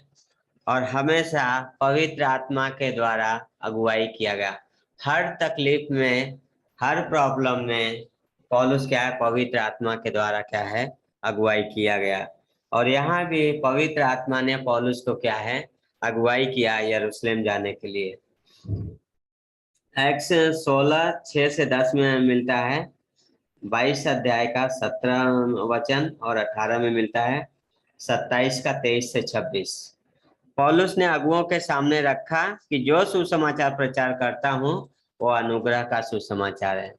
और हमेशा पवित्र आत्मा के द्वारा अगुवाई किया गया। हर तकलीफ में, हर प्रॉब्लम में पौलुस क्या है, पवित्र आत्मा के द्वारा क्या है, अगुवाई किया गया। और यहाँ भी पवित्र आत्मा ने पौलुस को क्या है, अगुवाई किया यरूशलेम जाने के लिए। एक्स 16:6-10 में मिलता है, 22 अध्याय का 17 वचन और 18 में मिलता है 27 का 23-26। पौलुस ने अगुओं के सामने रखा कि जो सुसमाचार प्रचार करता हूं वो अनुग्रह का सुसमाचार है।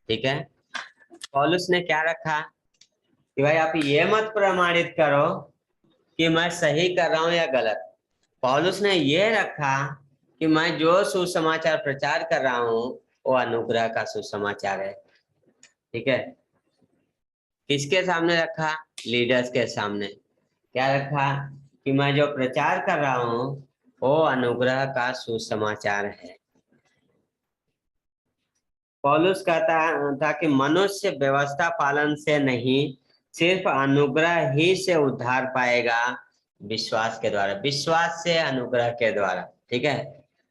ठीक है, पौलुस ने क्या रखा कि भाई आप ये मत प्रमाणित करो कि मैं सही कर रहा हूं या गलत। पौलुस ने ये रखा कि मैं जो सुसमाचार प्रचार कर रहा हूं वो अनुग्रह का सुसमाचार है। ठीक है, किसके सामने रखा? लीडर्स के सामने। क्या रखा कि मैं जो प्रचार कर रहा हूं वो अनुग्रह का सुसमाचार है। पौलुस कहता था कि मनुष्य व्यवस्था पालन से नहीं, सिर्फ अनुग्रह ही से उद्धार पाएगा, विश्वास के द्वारा, विश्वास से अनुग्रह के द्वारा। ठीक है,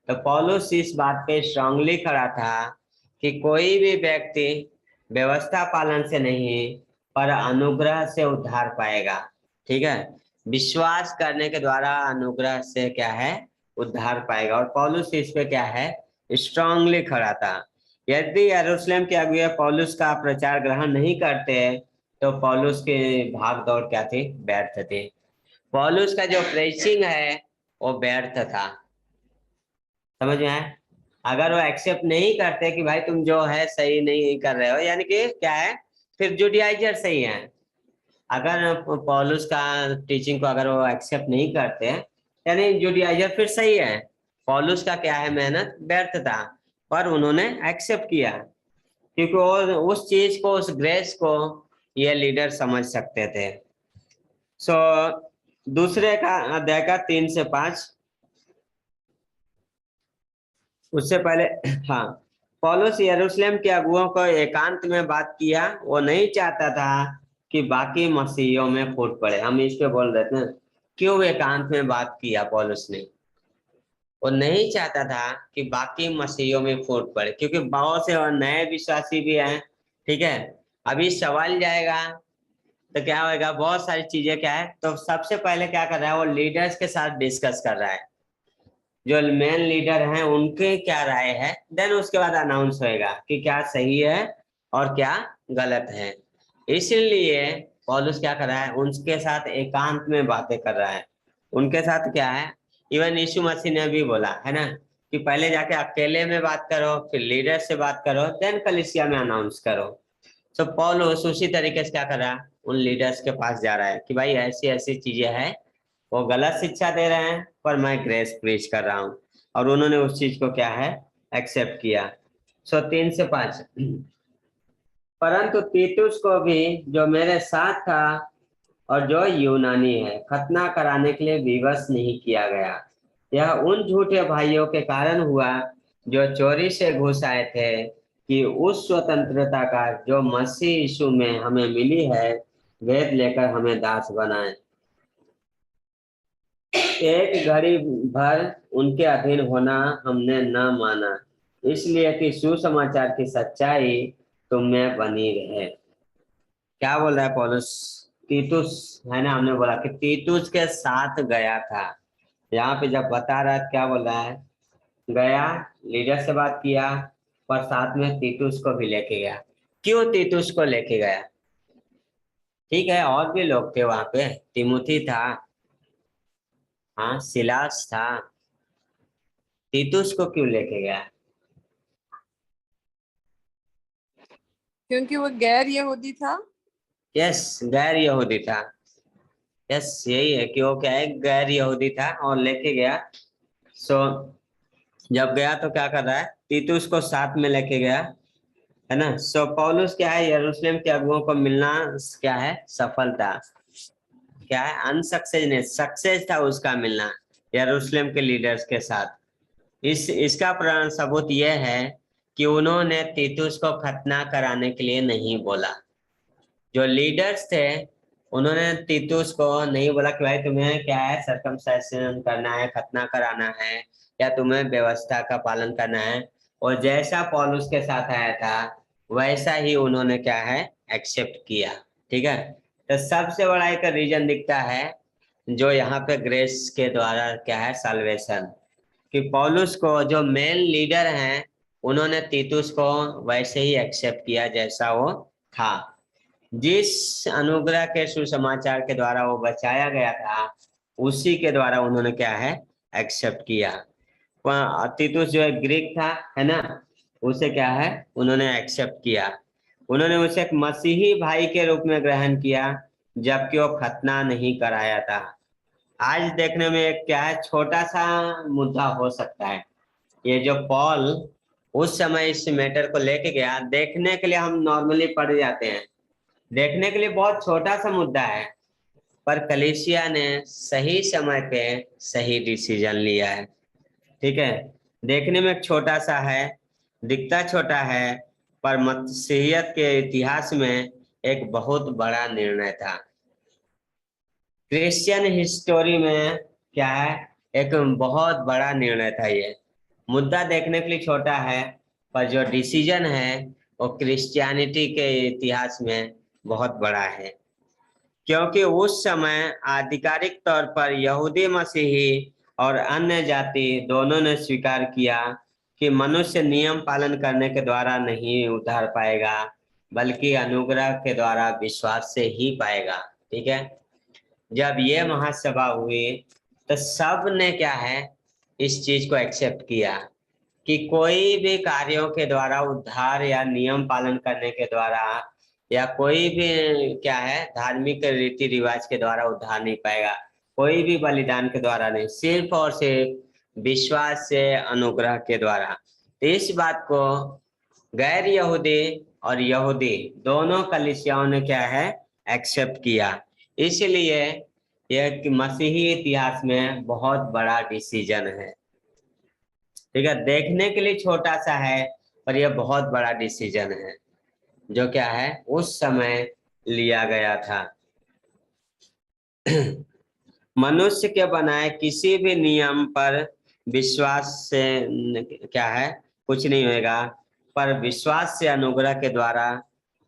तो पौलुस इस बात पे स्ट्रांगली खड़ा था कि कोई भी व्यक्ति व्यवस्था पालन से नहीं पर अनुग्रह से उद्धार पाएगा। ठीक है, विश्वास करने के द्वारा अनुग्रह से क्या है उद्धार पाएगा। और पौलुस इस पे क्या है स्ट्रांगली खड़ा था। यदि यरूशलेम के अगुए पौलुस का प्रचार ग्रहण नहीं करते तो पौलुस के भाग दौड़ क्या थी व्यर्थ थी। पौलुस का जो प्रेचिंग है वो व्यर्थ था। समझ में आया? अगर वो एक्सेप्ट नहीं करते कि भाई तुम जो है सही नहीं कर रहे हो, यानी कि क्या है फिर जुडियाइजर सही है। अगर पौलुस का टीचिंग को अगर वो एक्सेप्ट नहीं करते यानी जुडियाइजर फिर सही है। पौलुस का क्या है मेहनत व्यर्थ था, पर उन्होंने एक्सेप्ट किया क्योंकि वो उस चीज को उस ग्रेस को ये लीडर समझ सकते थे। सो दूसरे का अध्याय का 3 से 5। उससे पहले हाँ, पौलुस यरूशलेम के अगुओं को एकांत में बात किया। वो नहीं चाहता था कि बाकी मसीहियों में फूट पड़े। हम इस पे बोल रहे थे क्यों एकांत में बात किया पौलुस ने। वो नहीं चाहता था कि बाकी मसीहियों में फूट पड़े, क्योंकि बहुत से और नए विश्वासी भी हैं। ठीक है, अभी सवाल जाएगा तो क्या होगा, बहुत सारी चीजें क्या है। तो सबसे पहले क्या कर रहा है, वो लीडर्स के साथ डिस्कस कर रहा है, जो मेन लीडर हैं उनके क्या राय है, देन उसके बाद अनाउंस होएगा कि क्या सही है और क्या गलत है। इसलिए पौलुस क्या कर रहा है, उनके साथ एकांत में बातें कर रहा है। उनके साथ क्या है, इवन यीशु मसीह ने भी बोला है ना कि पहले जाके अकेले में बात करो, फिर लीडर से बात करो, देन कलीसिया में अनाउंस करो। तो पौलुस उसी तरीके से क्या कर रहा है, उन लीडर्स के पास जा रहा है कि भाई ऐसी ऐसी चीजें हैं, वो गलत शिक्षा दे रहे हैं पर मैं ग्रेस प्रीच कर रहा हूँ। और उन्होंने उस चीज को क्या है एक्सेप्ट किया। 3 से 5। परंतु तीतुस को भी जो मेरे साथ था और जो यूनानी है खतना कराने के लिए विवश नहीं किया गया। यह उन झूठे भाइयों के कारण हुआ जो चोरी से घुस आए थे कि उस स्वतंत्रता का जो मसीह यीशु में हमें मिली है वेद लेकर हमें दास बनाए। एक घड़ी भर उनके अधीन होना हमने न माना, इसलिए कि सुसमाचार की सच्चाई तुम में बनी रहे। क्या बोल रहा है पौलुस, तीतुस है ना, हमने बोला कि तीतुस के साथ गया था। यहाँ पे जब बता रहा है क्या बोल रहा है, गया लीडर से बात किया पर साथ में तीतुस को भी लेके गया। क्यों तीतुस को लेके गया? ठीक है, और भी लोग थे वहां पे, तिमुथी था, हाँ सिलास था, तीतुस को क्यों लेके गया? क्योंकि वो गैर यहूदी था। यस, गैर यहूदी था। यस, यही है कि वो क्या है, गैर यहूदी था और लेके गया। सो जब गया तो क्या कर रहा है, तीतुस को साथ में लेके गया, है ना। सो पौलुस क्या है, यरूशलेम के अगुओं को मिलना क्या है, सफलता क्या है, अनसक्सेसनेस, सक्सेस था उसका मिलना यरूशलेम के लीडर्स के साथ। इसका प्रमाण सबूत यह है कि उन्होंने तीतुस को खतना कराने के लिए नहीं बोला। जो लीडर्स थे उन्होंने तीतुस को नहीं बोला कि भाई तुम्हें क्या है सर्कमसाइजन करना है, खतना कराना है, या तुम्हें व्यवस्था का पालन करना है। और जैसा पौलुस के साथ आया था वैसा ही उन्होंने क्या है एक्सेप्ट किया। ठीक है, तो सबसे बड़ा एक रीजन दिखता है जो यहाँ पे ग्रेस के द्वारा क्या है साल्वेशन, कि पौलुस को जो मेन लीडर हैं उन्होंने तीतुस को वैसे ही एक्सेप्ट किया जैसा वो था। जिस अनुग्रह के सुसमाचार के द्वारा वो बचाया गया था उसी के द्वारा उन्होंने क्या है एक्सेप्ट किया। तीतुस जो है ग्रीक था, है ना, उसे क्या है उन्होंने एक्सेप्ट किया। उन्होंने उसे एक मसीही भाई के रूप में ग्रहण किया जबकि वो खतना नहीं कराया था। आज देखने में एक क्या है छोटा सा मुद्दा हो सकता है, ये जो पॉल उस समय इस मैटर को लेके गया, देखने के लिए हम नॉर्मली पढ़ जाते हैं, देखने के लिए बहुत छोटा सा मुद्दा है, पर कलीसिया ने सही समय पे सही डिसीजन लिया है। ठीक है, देखने में एक छोटा सा है, दिखता छोटा है, पर मसीहियत के इतिहास में एक बहुत बड़ा निर्णय था। क्रिश्चियन हिस्टोरी में क्या है एक बहुत बड़ा निर्णय था। ये मुद्दा देखने के लिए छोटा है पर जो डिसीजन है वो क्रिश्चियनिटी के इतिहास में बहुत बड़ा है। क्योंकि उस समय आधिकारिक तौर पर यहूदी मसीही और अन्य जाति दोनों ने स्वीकार किया कि मनुष्य नियम पालन करने के द्वारा नहीं उद्धार पाएगा, बल्कि अनुग्रह के द्वारा विश्वास से ही पाएगा। ठीक है, जब ये महासभा हुई तो सब ने क्या है, इस चीज को एक्सेप्ट किया कि कोई भी कार्यों के द्वारा उद्धार या नियम पालन करने के द्वारा या कोई भी क्या है धार्मिक रीति रिवाज के द्वारा उद्धार नहीं पाएगा, कोई भी बलिदान के द्वारा नहीं, सिर्फ और सिर्फ विश्वास से, अनुग्रह के द्वारा। तो इस बात को गैर यहूदी और यहूदी दोनों कलीसियाओं ने क्या है, एक्सेप्ट किया। इसलिए यह मसीही इतिहास में बहुत बड़ा डिसीजन है। ठीक है, देखने के लिए छोटा सा है पर यह बहुत बड़ा डिसीजन है जो क्या है उस समय लिया गया था। मनुष्य के बनाए किसी भी नियम पर विश्वास से क्या है कुछ नहीं होगा, पर विश्वास से अनुग्रह के द्वारा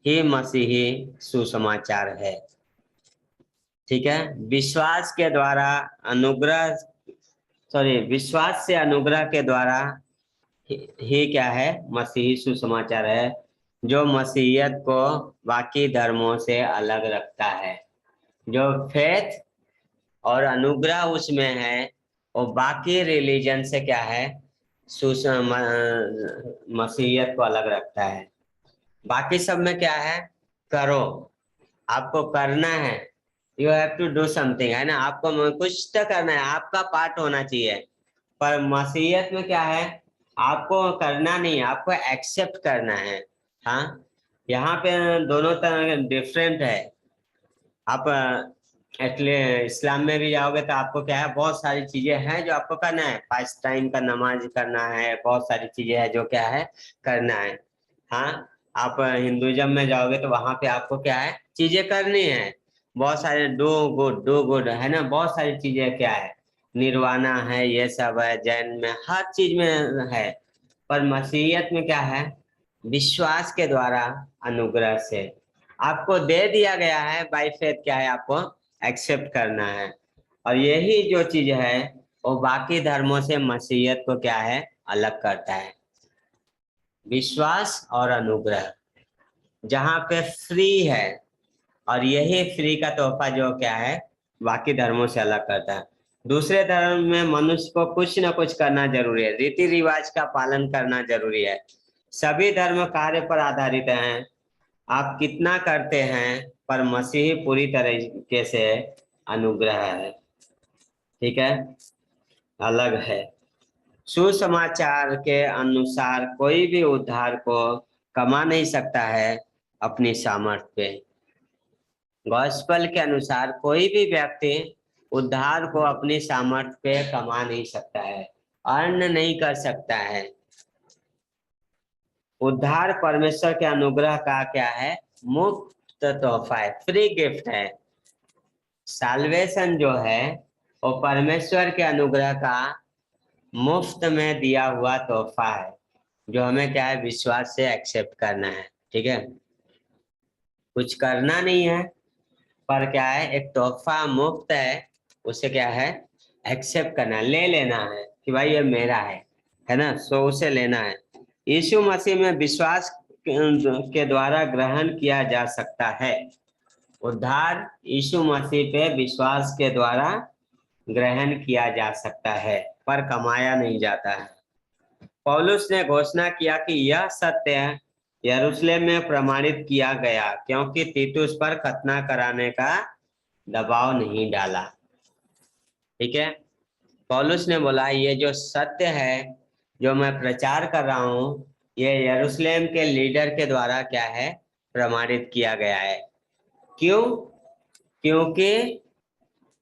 ही मसीही सुसमाचार है। ठीक है, विश्वास के द्वारा अनुग्रह विश्वास से अनुग्रह के द्वारा ही क्या है मसीही सुसमाचार है, जो मसीहियत को बाकी धर्मों से अलग रखता है। जो फेथ और अनुग्रह उसमें है वो बाकी रिलीजन से क्या है मसीहियत को अलग रखता है। बाकी सब में क्या है, करो, आपको करना है, you have to do something, है ना, आपको कुछ तो करना है, आपका पार्ट होना चाहिए। पर मसीहियत में क्या है, आपको करना नहीं, आपको एक्सेप्ट करना है। हाँ, यहाँ पे दोनों तरह डिफरेंट है। आप इस्लाम में भी जाओगे तो आपको क्या है, बहुत सारी चीजें हैं जो आपको करना है, 5 टाइम का नमाज करना है, बहुत सारी चीजें हैं जो क्या है करना है। हाँ, आप हिंदुइज्म में जाओगे तो वहां पे आपको क्या है चीजें करनी है, बहुत सारे डू गुड है ना, बहुत सारी चीजें क्या है, निर्वाणा है, ये सब है, जैन में हर चीज में है। पर मसीहियत में क्या है, विश्वास के द्वारा अनुग्रह से आपको दे दिया गया है, बाय फेथ क्या है आपको एक्सेप्ट करना है। और यही जो चीज है वो बाकी धर्मों से मसीहियत को क्या है अलग करता है, विश्वास और अनुग्रह, जहाँ पे फ्री है। और यही फ्री का तोहफा जो क्या है बाकी धर्मों से अलग करता है। दूसरे धर्म में मनुष्य को कुछ न कुछ करना जरूरी है, रीति रिवाज का पालन करना जरूरी है। सभी धर्म कार्य पर आधारित हैं, आप कितना करते हैं, पर मसीही पूरी तरीके से अनुग्रह है। ठीक है, अलग है। सुसमाचार के अनुसार कोई भी उद्धार को कमा नहीं सकता है अपनी सामर्थ्य पे। गॉस्पेल के अनुसार कोई भी व्यक्ति उद्धार को अपनी सामर्थ्य पे कमा नहीं सकता है, अर्न नहीं कर सकता है। उद्धार परमेश्वर के अनुग्रह का क्या है, मुफ्त तोहफा है, फ्री गिफ्ट है। साल्वेशन जो है वो परमेश्वर के अनुग्रह का मुफ्त में दिया हुआ तोहफा है, जो हमें क्या है विश्वास से एक्सेप्ट करना है। ठीक है, कुछ करना नहीं है, पर क्या है एक तोहफा मुफ्त है, उसे क्या है एक्सेप्ट करना, ले लेना है कि भाई ये मेरा है ना, सो उसे लेना है। यीशु मसीह में विश्वास के द्वारा ग्रहण किया जा सकता है। उद्धार यीशु मसीह पे विश्वास के द्वारा ग्रहण किया जा सकता है, पर कमाया नहीं जाता है। पौलुस ने घोषणा किया कि यह सत्य यरूशलेम में प्रमाणित किया गया, क्योंकि तीतुस पर खतना कराने का दबाव नहीं डाला। ठीक है, पौलुस ने बोला ये जो सत्य है जो मैं प्रचार कर रहा हूं, ये यरूशलेम के लीडर के द्वारा क्या है प्रमाणित किया गया है। क्यों? क्योंकि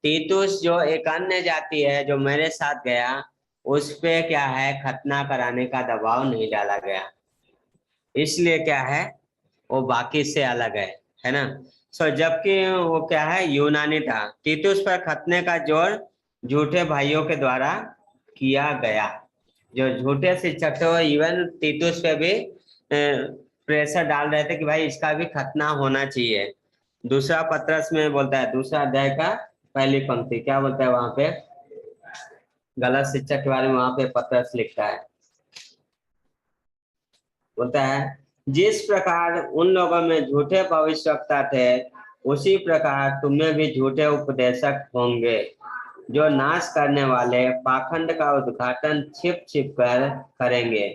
तीतुस जो एक अन्य जाति है जो मेरे साथ गया, उस पे क्या है खतना कराने का दबाव नहीं डाला गया, इसलिए क्या है वो बाकी से अलग है ना। जबकि वो क्या है यूनानी था, तीतुस पर खतने का जोर झूठे भाइयों के द्वारा किया गया, जो झूठे शिक्षक थे वो इवन तीतुस पे भी प्रेशर डाल रहे थे कि भाई इसका भी खतना होना चाहिए। दूसरा पत्रस में बोलता है, दूसरा अध्याय का पहली पंक्ति क्या बोलता है वहां पे, गलत शिक्षा के बारे में वहां पे पत्रस लिखता है, बोलता है जिस प्रकार उन लोगों में झूठे भविष्यवक्ता थे उसी प्रकार तुम्हें भी झूठे उपदेशक होंगे, जो नाश करने वाले पाखंड का उद्घाटन छिप छिप कर करेंगे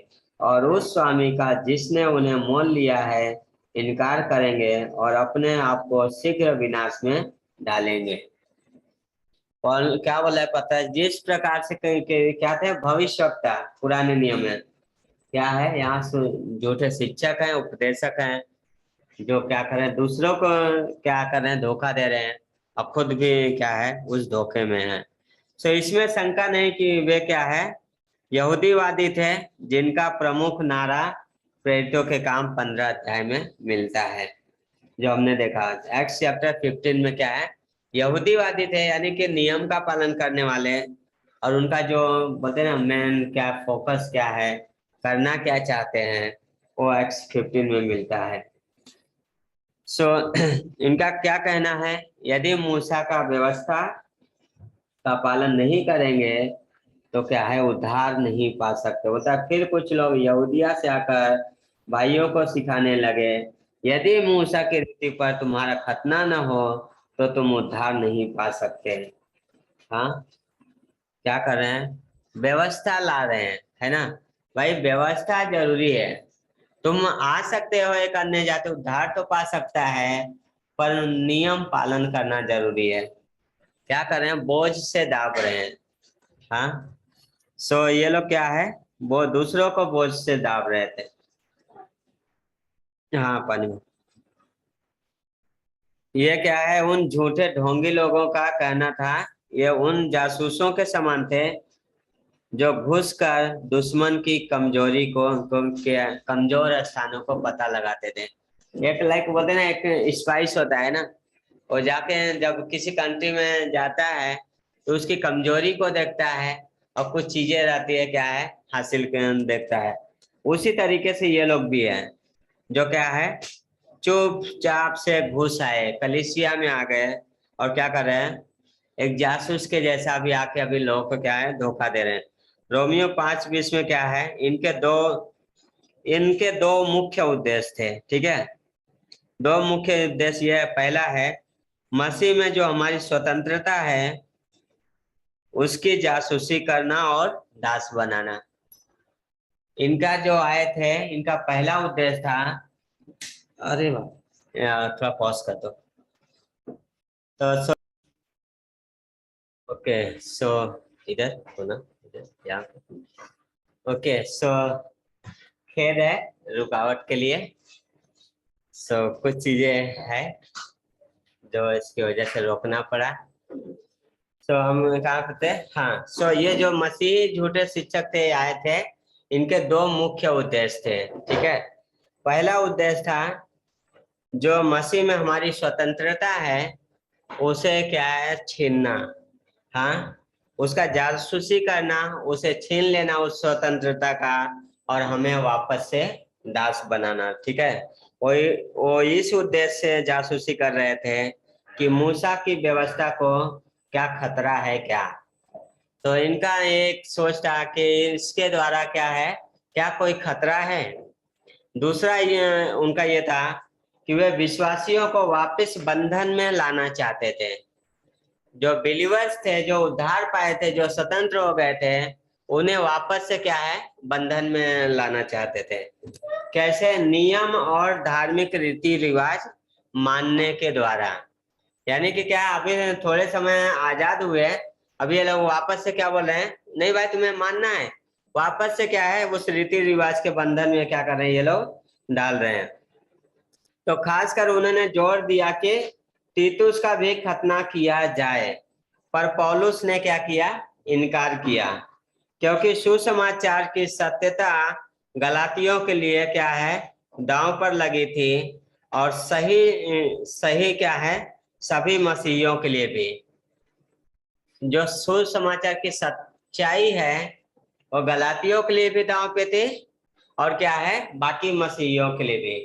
और उस स्वामी का जिसने उन्हें मोल लिया है इनकार करेंगे और अपने आप को शीघ्र विनाश में डालेंगे। और क्या बोला है पता है, जिस प्रकार से क्या थे भविष्यवक्ता पुराने नियम में क्या है, यहाँ झूठे शिक्षक हैं उपदेशक हैं जो क्या करें दूसरों को क्या कर रहे हैं, धोखा दे रहे हैं और खुद भी क्या है उस धोखे में है। सो इसमें शंका नहीं कि वे क्या है यहूदीवादी थे, जिनका प्रमुख नारा प्रेरितों के काम 15 अध्याय में मिलता है जो हमने देखा। एक्ट्स चैप्टर 15 में क्या है, यहूदीवादी थे यानी कि नियम का पालन करने वाले, और उनका जो बोलते हैं ना मेन क्या फोकस क्या है, करना क्या चाहते हैं, वो एक्ट्स 15 में मिलता है। सो इनका क्या कहना है, यदि मूसा का व्यवस्था का पालन नहीं करेंगे तो क्या है उद्धार नहीं पा सकते। होता फिर कुछ लोग यहूदिया से आकर भाइयों को सिखाने लगे यदि मूसा की रीति पर तुम्हारा खतना न हो तो तुम उद्धार नहीं पा सकते। हाँ क्या कर रहे हैं, व्यवस्था ला रहे हैं, है ना भाई, व्यवस्था जरूरी है। तुम आ सकते हो एक अन्य जाति उद्धार तो पा सकता है, पर नियम पालन करना जरूरी है। क्या कर रहे हैं, बोझ से दाब रहे हैं। हाँ सो ये लोग क्या है, वो दूसरों को बोझ से दाब रहे थे। हाँ पानी में ये क्या है, उन झूठे ढोंगी लोगों का कहना था, ये उन जासूसों के समान थे जो घुस कर दुश्मन की कमजोरी को कमजोर स्थानों को पता लगाते थे। एक लाइक बोलते ना एक स्पाइस होता है ना, वो जाके जब किसी कंट्री में जाता है तो उसकी कमजोरी को देखता है और कुछ चीजें रहती है क्या है हासिल देखता है। उसी तरीके से ये लोग भी हैं जो क्या है चुपचाप से घुस आए कलीसिया में आ गए और क्या कर रहे हैं, एक जासूस के जैसा भी आके अभी लोगों को क्या है धोखा दे रहे हैं। रोमियो 5:20 में क्या है, इनके दो मुख्य उद्देश्य थे, ठीक है। दो मुख्य उद्देश्य ये पहला है मसीह में जो हमारी स्वतंत्रता है उसकी जासूसी करना और दास बनाना। इनका जो आए थे इनका पहला उद्देश्य था, अरे वाह थोड़ा पॉज कर दो तो ओके सो इधर होना इधर यहाँ ओके सो खेद है रुकावट के लिए। सो कुछ चीजें है जो इसकी वजह से रोकना पड़ा। सो हम कहा करते हैं, हाँ सो ये जो मसीही झूठे शिक्षक थे आए थे, इनके दो मुख्य उद्देश्य थे, ठीक है। पहला उद्देश्य था जो मसीह में हमारी स्वतंत्रता है उसे क्या है छीनना, हाँ उसका जासूसी करना, उसे छीन लेना उस स्वतंत्रता का और हमें वापस से दास बनाना, ठीक है। वो इस उद्देश्य से जासूसी कर रहे थे कि मूसा की व्यवस्था को क्या खतरा है क्या। तो इनका एक सोच था कि इसके द्वारा क्या है, क्या कोई खतरा है। दूसरा उनका ये था कि वे विश्वासियों को वापस बंधन में लाना चाहते थे। जो बिलीवर्स थे जो उद्धार पाए थे जो स्वतंत्र हो गए थे उन्हें वापस से क्या है बंधन में लाना चाहते थे। कैसे, नियम और धार्मिक रीति रिवाज मानने के द्वारा। यानी कि क्या अभी थोड़े समय आजाद हुए, अभी ये लोग वापस से क्या बोल रहे हैं, नहीं भाई तुम्हें मानना है, वापस से क्या है उस रीति रिवाज के बंधन में क्या कर रहे हैं ये लोग डाल रहे हैं। तो खासकर उन्होंने जोर दिया कि तीतुस का भी खतना किया जाए, पर पौलुस ने क्या किया, इनकार किया, क्योंकि सुसमाचार की सत्यता गलातियों के लिए क्या है दांव पर लगी थी और सही क्या है सभी मसीहियों के लिए भी। जो सुसमाचार की सच्चाई है वो गलातियों के लिए भी दांव पे थी और क्या है बाकी मसीहियों के लिए भी।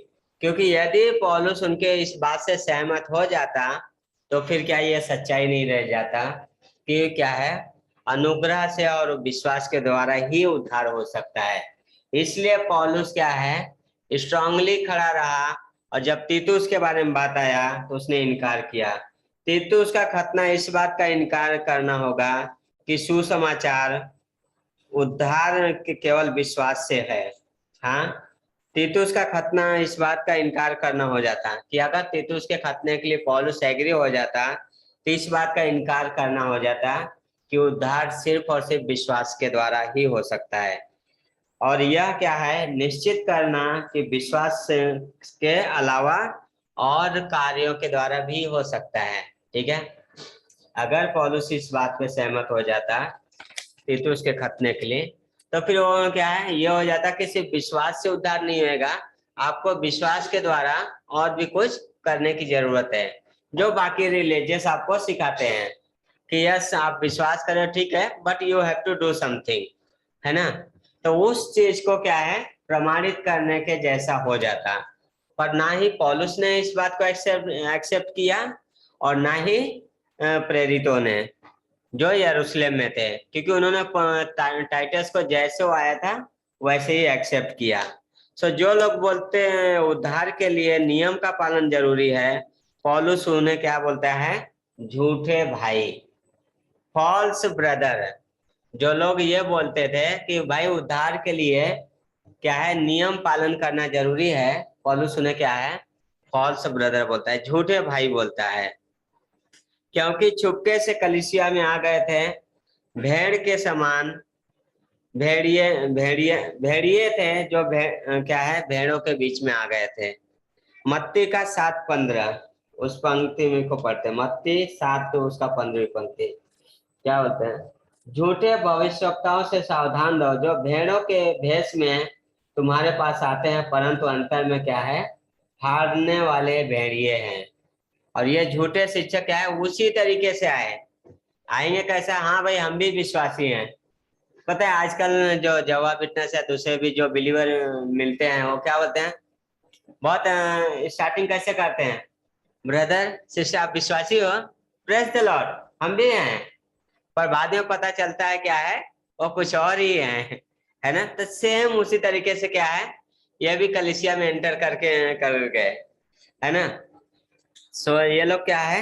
क्योंकि यदि पौलुस उनके इस बात से सहमत हो जाता तो फिर क्या ये सच्चाई नहीं रह जाता कि क्या है, अनुग्रह से और विश्वास के द्वारा ही उद्धार हो सकता है। इसलिए पौलुस क्या है, स्ट्रांगली खड़ा रहा, और जब तीतुस के बारे में बात आया तो उसने इनकार किया। तीतुस का खतना इस बात का इनकार करना होगा कि सुसमाचार उद्धार केवल विश्वास से है। हाँ, तीतुस का खतना इस बात का इनकार करना हो जाता कि अगर तीतुस के खतने के लिए पौलुस एग्री हो जाता तो इस बात का इनकार करना हो जाता कि उद्धार सिर्फ और सिर्फ विश्वास के द्वारा ही हो सकता है। और यह क्या है, निश्चित करना कि विश्वास के अलावा और कार्यों के द्वारा भी हो सकता है। ठीक है, अगर पौलुस इस बात पे सहमत हो जाता तीतुस के खतने के लिए तो फिर वो क्या है, ये हो जाता कि सिर्फ विश्वास से उद्धार नहीं होगा, आपको विश्वास के द्वारा और भी कुछ करने की जरूरत है, जो बाकी रिलीजियस आपको सिखाते हैं कि यस आप विश्वास करो ठीक है, but you have to do something, है ना। तो उस चीज को क्या है, प्रमाणित करने के जैसा हो जाता। पर ना ही पौलुस ने इस बात को एक्सेप्ट किया और ना ही प्रेरितों ने जो यरूशलेम में थे, क्योंकि उन्होंने टाइटस को जैसे वो आया था वैसे ही एक्सेप्ट किया। सो जो लोग बोलते हैं उद्धार के लिए नियम का पालन जरूरी है, पौलुस उन्हें क्या बोलता है, झूठे भाई, फॉल्स ब्रदर। जो लोग ये बोलते थे कि भाई उद्धार के लिए क्या है, नियम पालन करना जरूरी है, पौलुस उन्हें क्या है, फॉल्स ब्रदर बोलता है, झूठे भाई बोलता है। क्योंकि चुपके से कलीसिया में आ गए थे, भेड़ के समान, भेड़िए भेड़िए भेड़िए थे जो क्या है, भेड़ों के बीच में आ गए थे। मत्ती का 7:15 उस पंक्ति में को पढ़ते हैं, मत्ती 7 तो उसका 15वीं पंक्ति क्या होता है, झूठे भविष्यवक्ताओं से सावधान रहो जो भेड़ों के भेष में तुम्हारे पास आते हैं परंतु अंतर में क्या है, हारने वाले भेड़िए हैं। और ये झूठे शिक्षक क्या है, उसी तरीके से आएंगे कैसा, हाँ भाई हम भी विश्वासी हैं। पता है आजकल जो जवाब विटनेस या दूसरे भी जो बिलीवर मिलते हैं वो क्या बोलते हैं, बहुत स्टार्टिंग कैसे करते हैं, ब्रदर सिस्टर आप विश्वासी हो, प्रेज द लॉर्ड, हम भी हैं। पर बाद में पता चलता है क्या है, वो कुछ और ही है ना। तो सेम उसी तरीके से क्या है, ये भी कलीसिया में एंटर करके कर गए, है ना। सो ये लोग क्या है,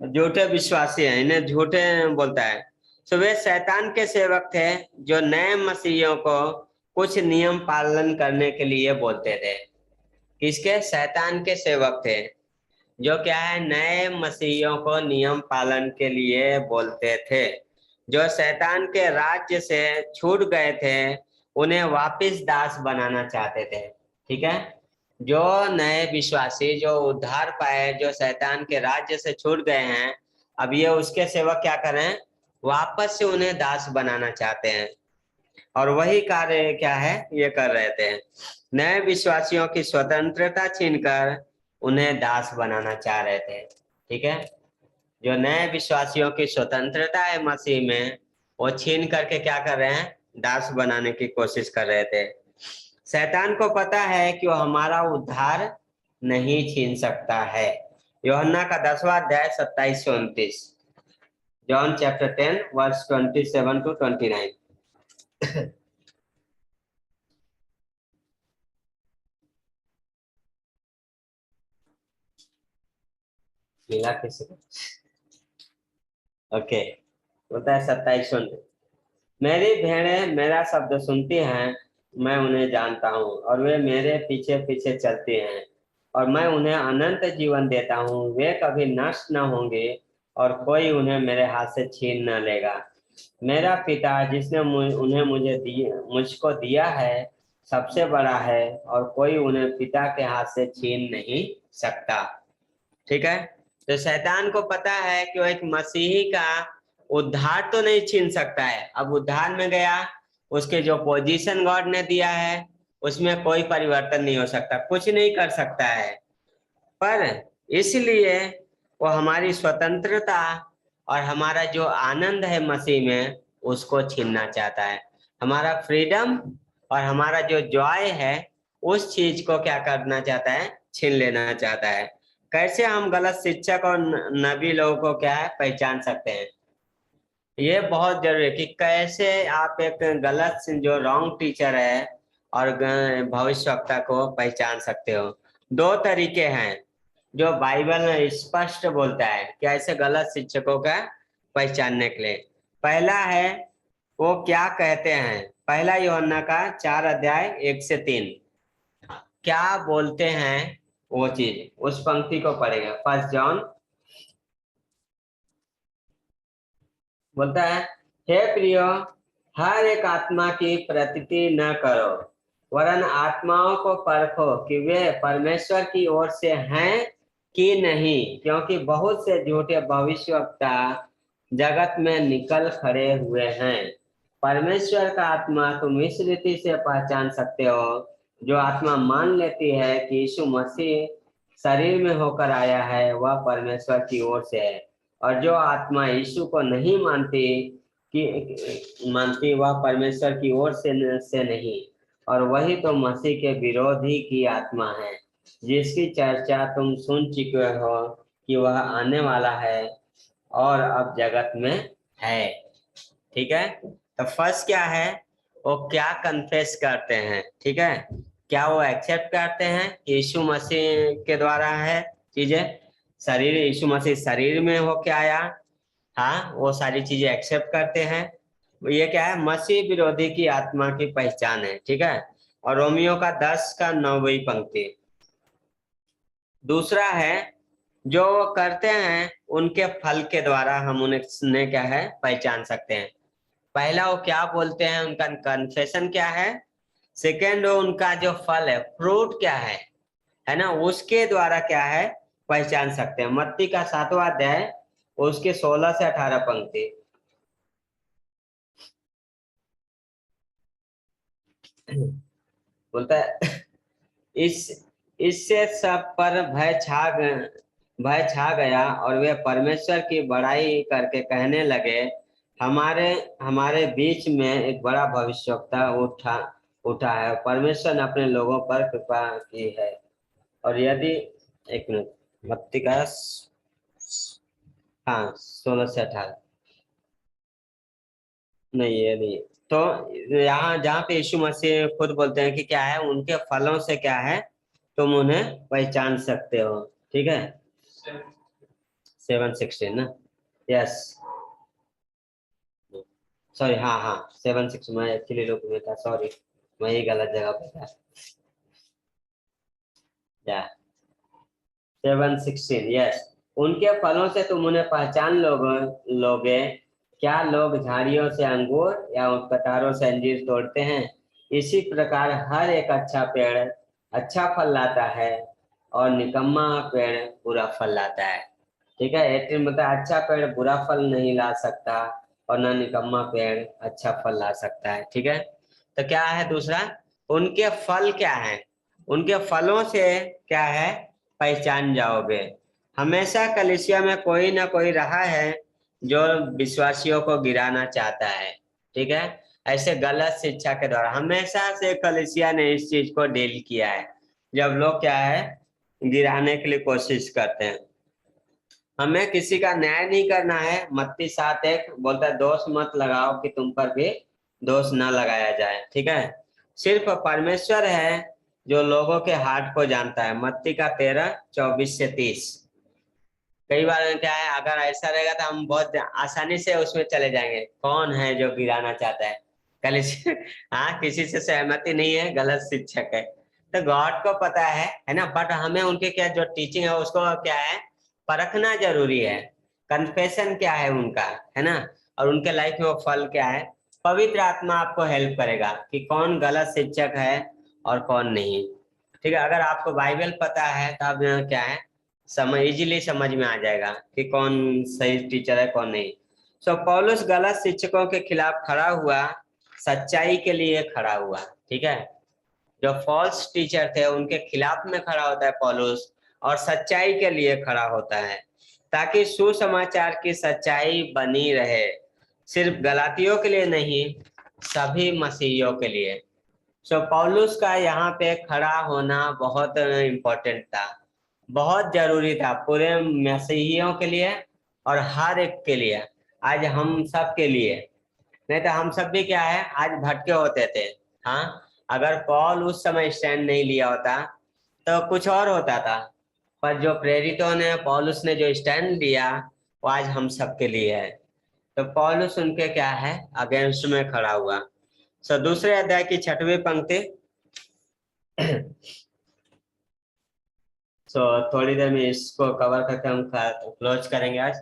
झूठे विश्वासी हैं, इन्हें झूठे बोलता है। सो वे शैतान के सेवक थे जो नए मसीहियों को कुछ नियम पालन करने के लिए बोलते थे। किसके, शैतान के सेवक थे जो क्या है, नए मसीहियों को नियम पालन के लिए बोलते थे, जो शैतान के राज्य से छूट गए थे, उन्हें वापस दास बनाना चाहते थे। ठीक है, जो नए विश्वासी जो उद्धार पाए, जो शैतान के राज्य से छूट गए हैं, अब ये उसके सेवक क्या करें, वापस से उन्हें दास बनाना चाहते हैं। और वही कार्य क्या है, ये कर रहे थे, नए विश्वासियों की स्वतंत्रता छीनकर उन्हें दास बनाना चाह रहे थे। ठीक है, जो नए विश्वासियों की स्वतंत्रता है मसीह में, वो छीन करके क्या कर रहे हैं, दास बनाने की कोशिश कर रहे थे। शैतान को पता है कि वो हमारा उद्धार नहीं छीन सकता है। यूहन्ना का 10वां अध्याय 27 से 29, जॉन चैप्टर 10 वर्स 27 to 29। मिला किसी को? ओके, बोलता है 27 सुन, मेरी भेड़ें मेरा शब्द सुनती हैं, मैं उन्हें जानता हूँ और वे मेरे पीछे पीछे चलती हैं और मैं उन्हें अनंत जीवन देता हूँ, वे कभी नष्ट न होंगे और कोई उन्हें मेरे हाथ से छीन न लेगा। मेरा पिता जिसने उन्हें मुझको दिया है सबसे बड़ा है और कोई उन्हें पिता के हाथ से छीन नहीं सकता। ठीक है, तो शैतान को पता है कि वो एक मसीही का उद्धार तो नहीं छीन सकता है। अब उद्धार में गया, उसके जो पोजीशन गॉड ने दिया है उसमें कोई परिवर्तन नहीं हो सकता, कुछ नहीं कर सकता है। पर इसलिए वो हमारी स्वतंत्रता और हमारा जो आनंद है मसीह में उसको छीनना चाहता है। हमारा फ्रीडम और हमारा जो जॉय है उस चीज को क्या करना चाहता है, छीन लेना चाहता है। कैसे हम गलत शिक्षक और नबी लोगों को क्या है पहचान सकते हैं, ये बहुत जरूरी है कि कैसे आप एक गलत जो रॉन्ग टीचर है और भविष्यवक्ता को पहचान सकते हो। दो तरीके हैं जो बाइबल में स्पष्ट बोलता है कि ऐसे गलत शिक्षकों का पहचानने के लिए। पहला है वो क्या कहते हैं, पहला यूहन्ना का 4 अध्याय 1 से 3 क्या बोलते हैं वो चीज, उस पंक्ति को पढ़ेगा। 1 जॉन बोलता है, हे प्रियो, हर एक आत्मा की प्रतीति न करो, वरन आत्माओं को परखो कि वे परमेश्वर की ओर से हैं कि नहीं, क्योंकि बहुत से झूठे भविष्यवक्ता जगत में निकल खड़े हुए हैं। परमेश्वर का आत्मा तुम इस रीति से पहचान सकते हो, जो आत्मा मान लेती है कि यीशु मसीह शरीर में होकर आया है वह परमेश्वर की ओर से है, और जो आत्मा यीशु को नहीं मानती वह परमेश्वर की ओर से नहीं, और वही तो मसीह के विरोधी की आत्मा है, जिसकी चर्चा तुम सुन चुके हो कि वह आने वाला है और अब जगत में है। ठीक है, तो फर्स्ट क्या है, वो क्या कन्फेस करते हैं, ठीक है, क्या वो एक्सेप्ट करते हैं कि यीशु मसीह के द्वारा है चीजें, शरीर यीशु मसीह शरीर में होके आया, हाँ वो सारी चीजें एक्सेप्ट करते हैं। ये क्या है, मसीह विरोधी की आत्मा की पहचान है। ठीक है, और रोमियो का 10 का 9वीं पंक्ति। दूसरा है जो वो करते हैं उनके फल के द्वारा हम उन्हें क्या है पहचान सकते हैं। पहला वो क्या बोलते हैं, उनका कन्फेशन क्या है। सेकेंड वो उनका जो फल है, फ्रूट क्या है ना, उसके द्वारा क्या है पहचान सकते हैं। मत्ती का 7वां अध्याय उसके 16 से 18 पंक्ति। बोलता है इससे सब पर भय छा गया और वे परमेश्वर की बड़ाई करके कहने लगे, हमारे बीच में एक बड़ा भविष्यवक्ता उठा है, परमेश्वर ने अपने लोगों पर कृपा की है। और यदि एक मिनट, मत्ती का 16 से 18 नहीं, ये नहीं। तो यहाँ जहाँ पे यीशु मसीह खुद बोलते हैं कि क्या है, उनके फलों से क्या है तुम उन्हें पहचान सकते हो। ठीक है, 7:16 ना, यस सॉरी, हाँ 7:6, मैं एक्चुअली रुक में था, सॉरी मैं ही गलत जगह पे था। 7:16 यस, उनके फलों से तुम उन्हें पहचान लोगे। क्या लोग झाड़ियों से अंगूर या कतारों से अंजीर तोड़ते हैं, इसी प्रकार हर एक अच्छा पेड़ अच्छा फल लाता है और निकम्मा पेड़ बुरा फल लाता है। ठीक है, 18 मतलब अच्छा पेड़ बुरा फल नहीं ला सकता और ना निकम्मा पेड़ अच्छा फल ला सकता है। ठीक है, तो क्या है दूसरा, उनके फल क्या है, उनके फलों से क्या है पहचान जाओगे। हमेशा कलीसिया में कोई ना कोई रहा है जो विश्वासियों को गिराना चाहता है। ठीक है, ऐसे गलत शिक्षा के द्वारा हमेशा से कलीसिया ने इस चीज को डील किया है, जब लोग क्या है गिराने के लिए कोशिश करते हैं। हमें किसी का न्याय नहीं करना है। मत्ती 7:1 बोलता है, दोष मत लगाओ कि तुम पर भी दोष न लगाया जाए। ठीक है, सिर्फ परमेश्वर है जो लोगों के हार्ट को जानता है। मत्ती का 13:24 से 30। कई बार क्या है, अगर ऐसा रहेगा तो हम बहुत आसानी से उसमें चले जाएंगे, कौन है जो गिराना चाहता है, कल हाँ किसी से सहमति नहीं है, गलत शिक्षक है, तो गॉड को पता है ना। बट हमें उनके क्या जो टीचिंग है उसको क्या है परखना जरूरी है। कन्फेशन क्या है उनका, है ना, और उनके लाइफ में वो फल क्या है। पवित्र आत्मा आपको हेल्प करेगा कि कौन गलत शिक्षक है और कौन नहीं। ठीक है, अगर आपको बाइबल पता है तो अब क्या है इजीली समझ में आ जाएगा कि कौन सही टीचर है कौन नहीं। सो पौलुस गलत शिक्षकों के खिलाफ खड़ा हुआ, सच्चाई के लिए खड़ा हुआ। ठीक है, जो फॉल्स टीचर थे उनके खिलाफ में खड़ा होता है पौलुस, और सच्चाई के लिए खड़ा होता है, ताकि सुसमाचार की सच्चाई बनी रहे, सिर्फ गलातियों के लिए नहीं, सभी मसीहियों के लिए। सो पौलुस का यहाँ पे खड़ा होना बहुत इम्पोर्टेंट था, बहुत जरूरी था पूरे मसीहियों के लिए और हर एक के लिए, आज हम सब के लिए। नहीं तो हम सब भी क्या है, आज भटके होते थे। हाँ, अगर पौल उस समय स्टैंड नहीं लिया होता तो कुछ और होता था, पर जो प्रेरितों ने, पौलुस ने जो स्टैंड लिया वो आज हम सब के लिए है। तो पौलुस उनके क्या है, अगेंस्ट में खड़ा हुआ। सो दूसरे अध्याय की 6वीं पंक्ति। सो थोड़ी देर में इसको कवर करके हम क्लोज करेंगे आज।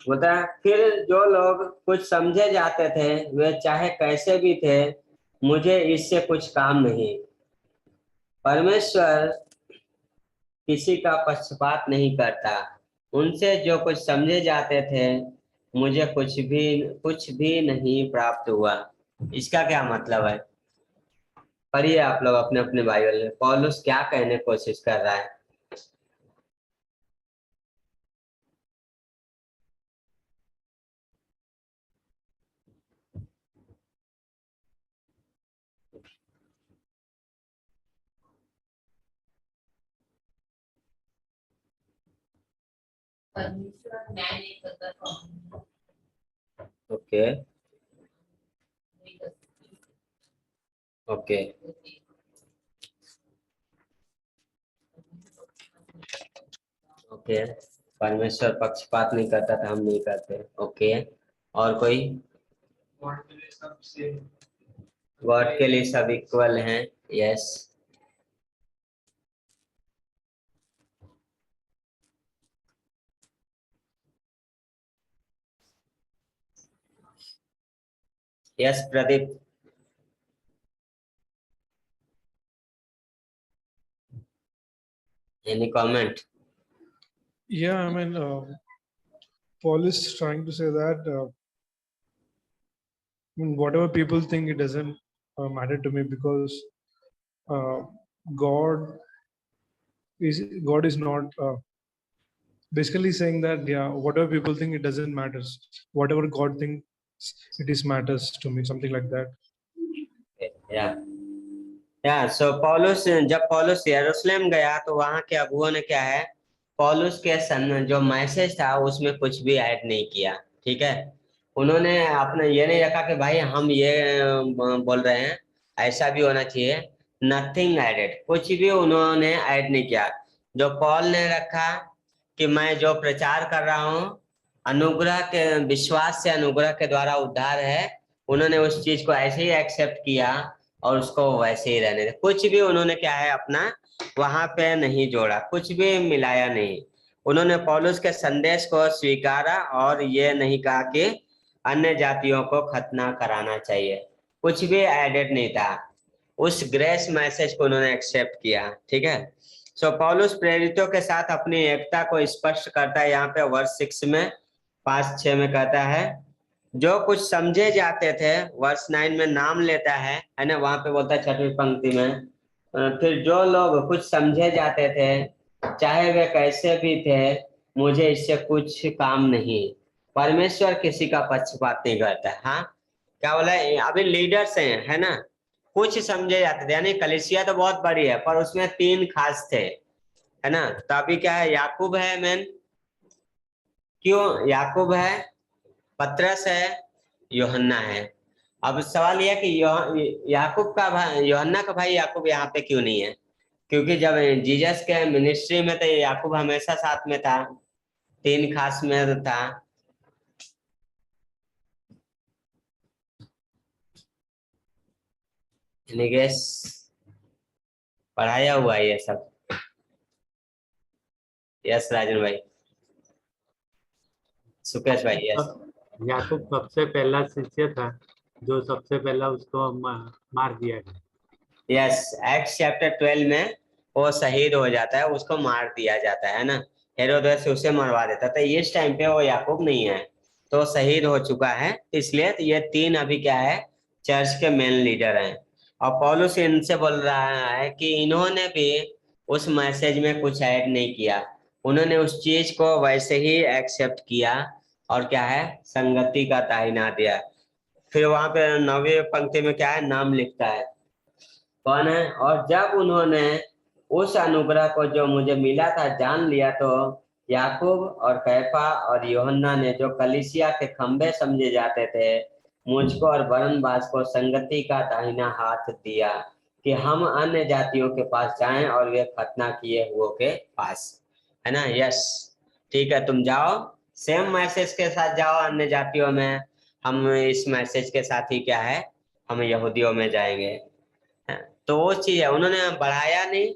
बता, फिर जो लोग कुछ समझे जाते थे वे चाहे कैसे भी थे, मुझे इससे कुछ काम नहीं। परमेश्वर किसी का पक्षपात नहीं करता। उनसे जो कुछ समझे जाते थे मुझे कुछ भी नहीं प्राप्त हुआ। इसका क्या मतलब है? पढ़िए आप लोग अपने अपने बाइबल में पौलुस क्या कहने की कोशिश कर रहा है। परमेश्वर न्याय नहीं करता तो ओके ओके ओके, परमेश्वर पक्षपात नहीं करता था, हम नहीं करते। ओके, और कोई? गॉड के लिए सब इक्वल हैं। Yes, yes Pradeep. Any comment? Yeah, I mean, Paul is trying to say that I mean, whatever people think, it doesn't matter to me, because uh, God God is not basically saying that, yeah, whatever people think, it doesn't matter. Whatever God thinks, it is matters to me, something like that. सो पौलुस, जब पौलुस यरूशलेम गया तो वहां के अगुओं ने क्या है, पौलुस के जो मैसेज था उसमें कुछ भी ऐड नहीं किया। ठीक है, उन्होंने अपने ये नहीं रखा कि भाई हम ये बोल रहे हैं, ऐसा भी होना चाहिए। नथिंग एडेड, कुछ भी उन्होंने ऐड नहीं किया। जो पौल ने रखा कि मैं जो प्रचार कर रहा हूँ अनुग्रह के, विश्वास से अनुग्रह के द्वारा उद्धार है, उन्होंने उस चीज को ऐसे ही एक्सेप्ट किया और उसको वैसे ही रहने दे। कुछ भी उन्होंने क्या है अपना वहां पे नहीं जोड़ा, कुछ भी मिलाया नहीं। उन्होंने पौलुस के संदेश को स्वीकारा और ये नहीं कहा कि अन्य जातियों को खतना कराना चाहिए, कुछ भी एडेड नहीं था। उस ग्रेस मैसेज को उन्होंने एक्सेप्ट किया। ठीक है, सो पौलुस प्रेरितों के साथ अपनी एकता को स्पष्ट करता है। यहाँ पे वर्ष 6 में 5-6 में कहता है जो कुछ समझे जाते थे। वर्ष 9 में नाम लेता है ना, वहां पे बोलता है 6वीं पंक्ति में, फिर जो लोग कुछ समझे जाते थे चाहे वे कैसे भी थे, मुझे इससे कुछ काम नहीं। परमेश्वर किसी का पक्षपात नहीं करता। हाँ, क्या बोला? अभी लीडर्स हैं, है ना, कुछ समझे जाते थे, यानी कलीसिया तो बहुत बड़ी है पर उसमें 3 खास थे, है ना। तो अभी क्या है, याकूब है मेन। क्यों याकूब है? पतरस है, यूहन्ना है। अब सवाल यह कि याकूब का भाई, यूहन्ना का भाई याकूब यहाँ पे क्यों नहीं है? क्योंकि जब जीसस के मिनिस्ट्री में तो याकूब हमेशा साथ में था, 3 खास में था। निगेश पढ़ाया हुआ है ये सब। यस राजन भाई, सुकेश भाई। यस, याकूब सबसे पहला शिष्य था जो सबसे पहला उसको मार दिया गया। यस, एक्ट्स चैप्टर 12 में वो शहीद हो जाता है, उसको मार दिया जाता है ना, हेरोदेस उसे मरवा देता था। इस टाइम पे वो याकूब नहीं है, तो शहीद हो चुका है। इसलिए तो ये 3 अभी क्या है, चर्च के मेन लीडर हैं। और पौलुस इनसे बोल रहा है कि इन्होंने भी उस मैसेज में कुछ ऐड नहीं किया, उन्होंने उस चीज को वैसे ही एक्सेप्ट किया और क्या है, संगति का ताइना दिया। फिर वहां पे 9वीं पंक्ति में क्या है, नाम लिखता है कौन है? और जब उन्होंने उस अनुग्रह को जो मुझे मिला था जान लिया, तो याकूब और कैफा और यूहन्ना ने, जो कलीसिया के खंबे समझे जाते थे, मुझको और बरनबास को संगति का दाहिना हाथ दिया कि हम अन्य जातियों के पास जाएं और वे खतना किए हुओं के पास, है ना। यस, ठीक है, तुम जाओ, सेम मैसेज के साथ जाओ अन्य जातियों में। हम इस मैसेज के साथ ही क्या है, हम यहूदियों में जाएंगे। तो वो चीज है, उन्होंने बढ़ाया नहीं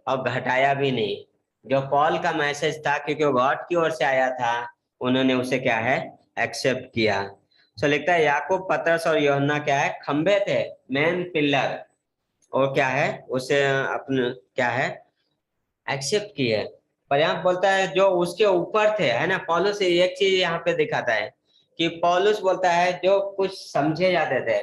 और घटाया भी नहीं। जो पॉल का मैसेज था, क्योंकि वो गॉड की ओर से आया था, उन्होंने उसे क्या है, एक्सेप्ट किया। सो लिखता है याकूब, पतरस और यूहन्ना क्या है, खंबे थे, मेन पिलर, और क्या है, उसे अपने क्या है, एक्सेप्ट किए। पर यहाँ बोलता है जो उसके ऊपर थे, है ना। पौलुस एक चीज यहाँ पे दिखाता है कि पौलुस बोलता है जो कुछ समझे जाते थे,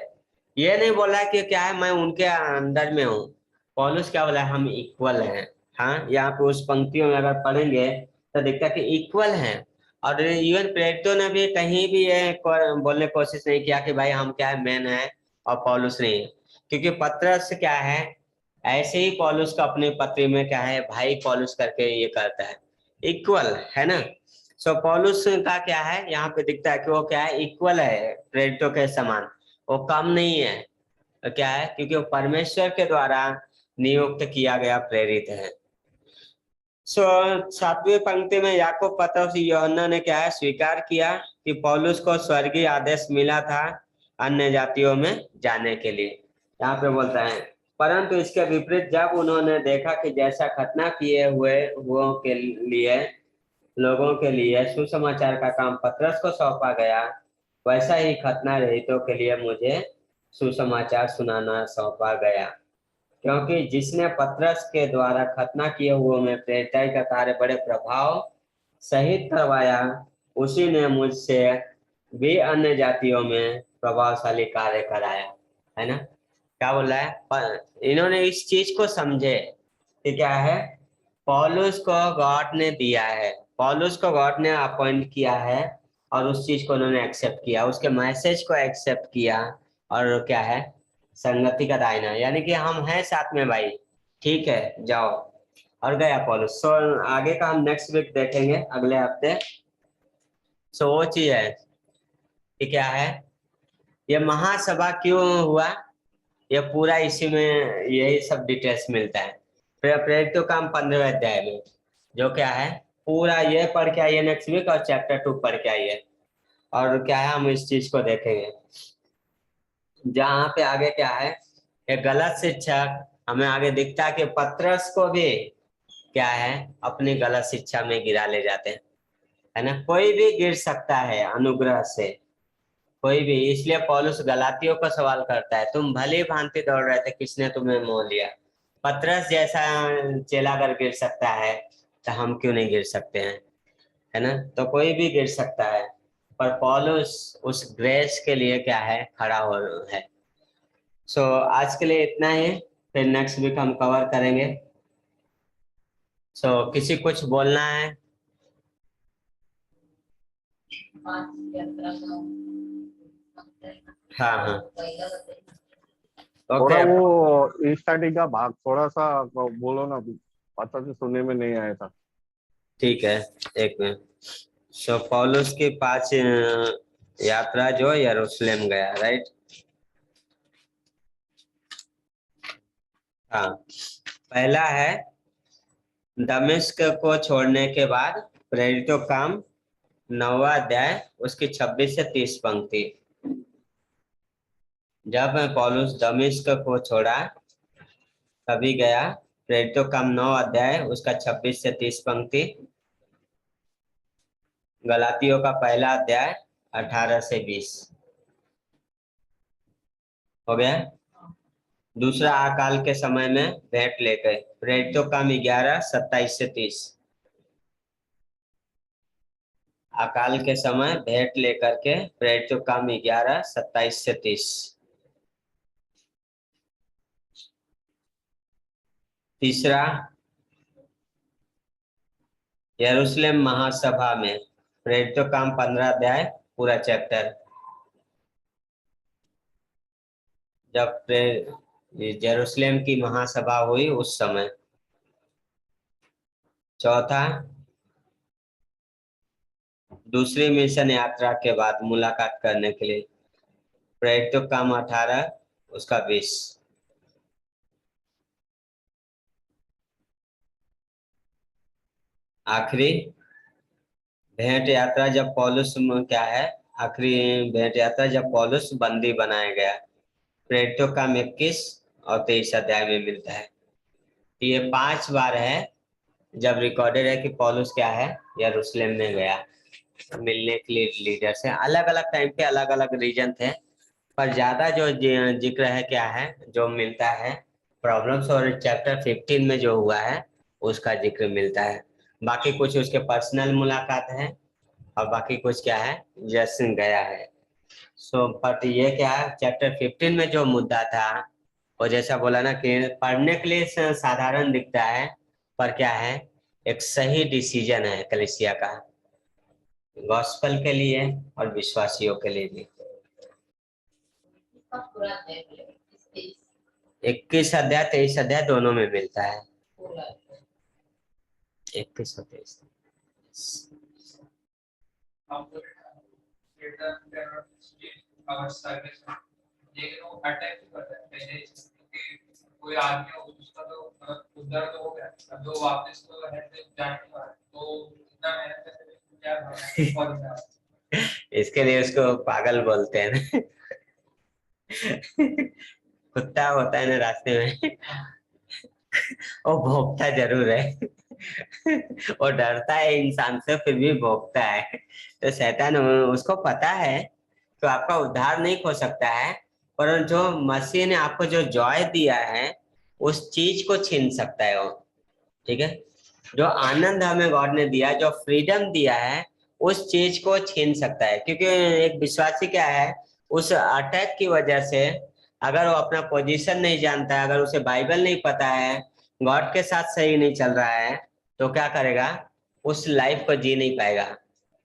ये नहीं बोला कि क्या है मैं उनके अंदर में हूँ। पौलुस क्या बोला, हम इक्वल हैं। हाँ, यहाँ पे उस पंक्तियों में अगर पढ़ेंगे तो दिखता है कि इक्वल हैं। और इवन प्रेरितों ने भी कहीं भी ये बोलने की कोशिश नहीं किया कि भाई हम क्या है, मैन है और पौलुस नहीं है। क्योंकि पतरस क्या है, ऐसे ही पौलुस का अपने पत्री में क्या है, भाई पौलुस करके ये करता है, इक्वल, है ना। सो पौलुस का क्या है, यहाँ पे दिखता है कि वो क्या है, इक्वल है प्रेरितों के समान, वो कम नहीं है। तो क्या है, क्योंकि वो परमेश्वर के द्वारा नियुक्त किया गया प्रेरित है। सो 7वीं पंक्ति में याकूब, पतरस, यूहन्ना ने क्या है, स्वीकार किया कि पौलुस को स्वर्गीय आदेश मिला था अन्य जातियों में जाने के लिए। यहाँ पे बोलता है, परंतु इसके विपरीत जब उन्होंने देखा कि जैसा खतना किए हुओं के लिए, लोगों के लिए सुसमाचार का काम पतरस को सौंपा गया, वैसा ही खतना रहितों के लिए मुझे सुसमाचार सुनाना सौंपा गया। क्योंकि जिसने पतरस के द्वारा खतना किए हुए में प्रेरिताई का कार्य बड़े प्रभाव सहित करवाया, उसी ने मुझसे भी अन्य जातियों में प्रभावशाली कार्य कराया, है ना। क्या बोल रहा है, इन्होंने इस चीज को समझे कि क्या है, पौलुस को गॉड ने दिया है, पौलुस को गॉड ने अपॉइंट किया है, और उस चीज को उन्होंने एक्सेप्ट किया, उसके मैसेज को एक्सेप्ट किया, और क्या है, संगति का दायना, यानी कि हम हैं साथ में भाई, ठीक है जाओ, और गया पौलुस। सो आगे का हम नेक्स्ट वीक देखेंगे, अगले हफ्ते। सो वो चीज है कि क्या है, ये महासभा क्यों हुआ, ये पूरा इसी में यही सब डिटेल्स मिलता है। प्रेरितों काम 15वें अध्याय में, जो क्या है, पूरा ये पढ़ के आइए नेक्स्ट वीक, और चैप्टर 2 पढ़ के आइए, और क्या है, हम इस चीज को देखेंगे। जहाँ पे आगे क्या है, एक गलत शिक्षक हमें आगे दिखता है कि पतरस को भी क्या है, अपनी गलत शिक्षा में गिरा ले जाते हैं, है ना। कोई भी गिर सकता है अनुग्रह से, कोई भी। इसलिए पौलुस गलातियों को सवाल करता है, तुम भली भांति दौड़ रहे थे, किसने तुम्हें मोह लिया। पतरस जैसा चेला अगर गिर सकता है तो हम क्यों नहीं गिर सकते हैं, है ना। तो कोई भी गिर सकता है, पर पौलुस उस ग्रेस के लिए क्या है, खड़ा हो है। सो आज के लिए इतना ही, फिर नेक्स्ट वीक हम कवर करेंगे। सो किसी कुछ बोलना है? हाँ हाँ, थोड़ा ओके, वो स्टार्टिंग का भाग थोड़ा सा बोलो ना, पता से सुनने में नहीं आया था। ठीक है, एक मिनट। सो पौलुस की 5 यात्रा जो यरूशलेम गया, राइट। हाँ, पहला है दमिश्क को छोड़ने के बाद, प्रेरितों काम 9वां अध्याय, उसकी 26 से 30 पंक्ति। जब पौलुस दमिश्क को छोड़ा तभी गया, प्रेरितों काम 9 अध्याय, उसका 26 से 30 पंक्ति। गलातियों का पहला अध्याय 18 से 20 हो गया। दूसरा अकाल के समय में भेंट लेकर, प्रेरितों काम 11 27 से 30। अकाल के समय भेंट लेकर के, प्रेरितों काम 11 27 से 30। तीसरा यरूशलेम महासभा में, प्रेरितों काम 15 अध्याय, पूरा चैप्टर। जेरूसलेम की महासभा हुई उस समय। चौथा, दूसरी मिशन यात्रा के बाद मुलाकात करने के लिए। प्रेरितों का काम 18 उसका 20। आखिरी भेंट यात्रा जब पौलुस क्या है, आखिरी भेंट यात्रा जब पौलुस बंदी बनाया गया। प्रेरितों का 21 और 23 अध्याय में मिलता है। ये 5 बार है जब रिकॉर्डेड है कि पौलुस क्या है, यरूशलेम में गया मिलने के लिए लीडर से। अलग अलग टाइम पे अलग अलग रीजन थे, पर ज्यादा जो जिक्र है क्या है, जो मिलता है प्रॉब्लम्स और चैप्टर 15 में जो हुआ है उसका जिक्र मिलता है। बाकी कुछ उसके पर्सनल मुलाकात है और बाकी कुछ क्या है, जस्ट गया है। सो बट ये क्या है, चैप्टर 15 में जो मुद्दा था वो जैसा बोला ना कि पढ़ने के लिए साधारण दिखता है, पर क्या है, एक सही डिसीजन है कलीसिया का, गॉस्पेल के लिए और विश्वासियों के लिए भी। 21 अध्याय 23 अध्याय दोनों में मिलता है। 21 और 23। कोई आदमी हो उसका तो उद्धार तो हो गया, अब जो वापस तो है जाने वाला, तो इतना मेहनत करके क्या भरना। इसके लिए उसको पागल बोलते हैं ना। कुत्ता होता है ना रास्ते में, वो भौंकता जरूर है। वो डरता है इंसान से फिर भी भौंकता है। तो शैतान उसको पता है तो आपका उद्धार नहीं हो सकता है, पर जो मसीह ने आपको जो जॉय दिया है उस चीज को छीन सकता है वो। ठीक है, जो आनंद हमें गॉड ने दिया, जो फ्रीडम दिया है, उस चीज को छीन सकता है। क्योंकि एक विश्वासी क्या है, उस अटैक की वजह से अगर वो अपना पोजीशन नहीं जानता है, अगर उसे बाइबल नहीं पता है, गॉड के साथ सही नहीं चल रहा है, तो क्या करेगा, उस लाइफ को जी नहीं पाएगा।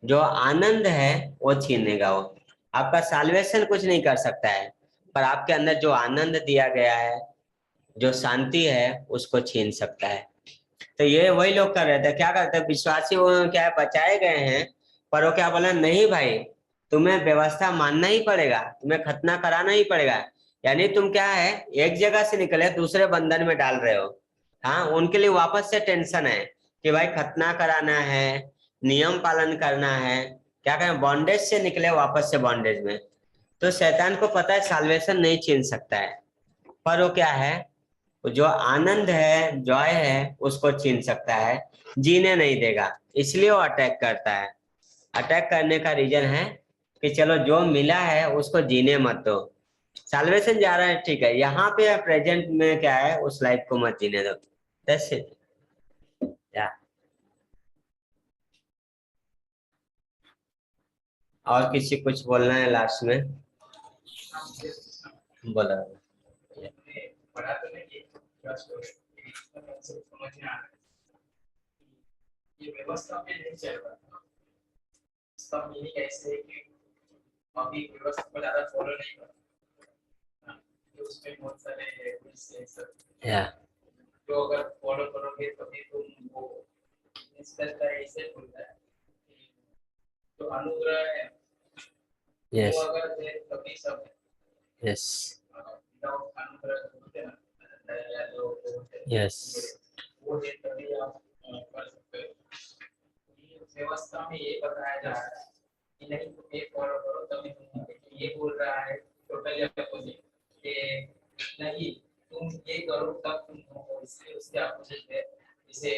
जो आनंद है वो छीनेगा वो। आपका साल्वेशन कुछ नहीं कर सकता है, पर आपके अंदर जो आनंद दिया गया है, जो शांति है, उसको छीन सकता है। तो ये वही लोग कर रहे थे, क्या करते हैं विश्वासी, वो क्या है, बचाए गए हैं, पर वो क्या बोला, नहीं भाई तुम्हें व्यवस्था मानना ही पड़ेगा, तुम्हें खतना कराना ही पड़ेगा। यानी तुम क्या है, एक जगह से निकले दूसरे बंधन में डाल रहे हो। हाँ, उनके लिए वापस से टेंशन है कि भाई खतना कराना है, नियम पालन करना है, क्या कहें, बॉन्डेज से निकले वापस से बॉन्डेज में। तो शैतान को पता है साल्वेशन नहीं छीन सकता है, पर वो क्या है, जो आनंद है, जॉय है, उसको छीन सकता है, जीने नहीं देगा। इसलिए वो अटैक करता है। अटैक करने का रीजन है कि चलो जो मिला है उसको जीने मत दो। साल्वेशन जा रहा है, ठीक है, यहाँ पे प्रेजेंट में क्या है, उस लाइफ को मत जीने दो। That's it. और किसी कुछ बोलना है लास्ट में? बोला। पढ़ा तो नहीं समझ में आ रहा है, ये व्यवस्था में नहीं चल रहा। इसका मीनिंग ऐसे है कि अभी व्यवस्था को ज्यादा फॉलो नहीं कर रहा, तो उसमें बहुत सारे रूल्स हैं सब, जो अगर फॉलो करोगे तभी तुम वो इसका ऐसे बोलता है कि जो अनुग्रह है वो अगर है तभी सब है। यस विदाउट अनुग्रह होते हैं या जो यस वो है तभी आप कर सकते हो। व्यवस्था में ये बताया जा रहा है कि नहीं तुम ये फॉलो करो तभी तुम, ये बोल रहा है टोटली अपोजिट कि नहीं तुम ये करो तब तुम हो, इसलिए उसके अपोजिट है। जैसे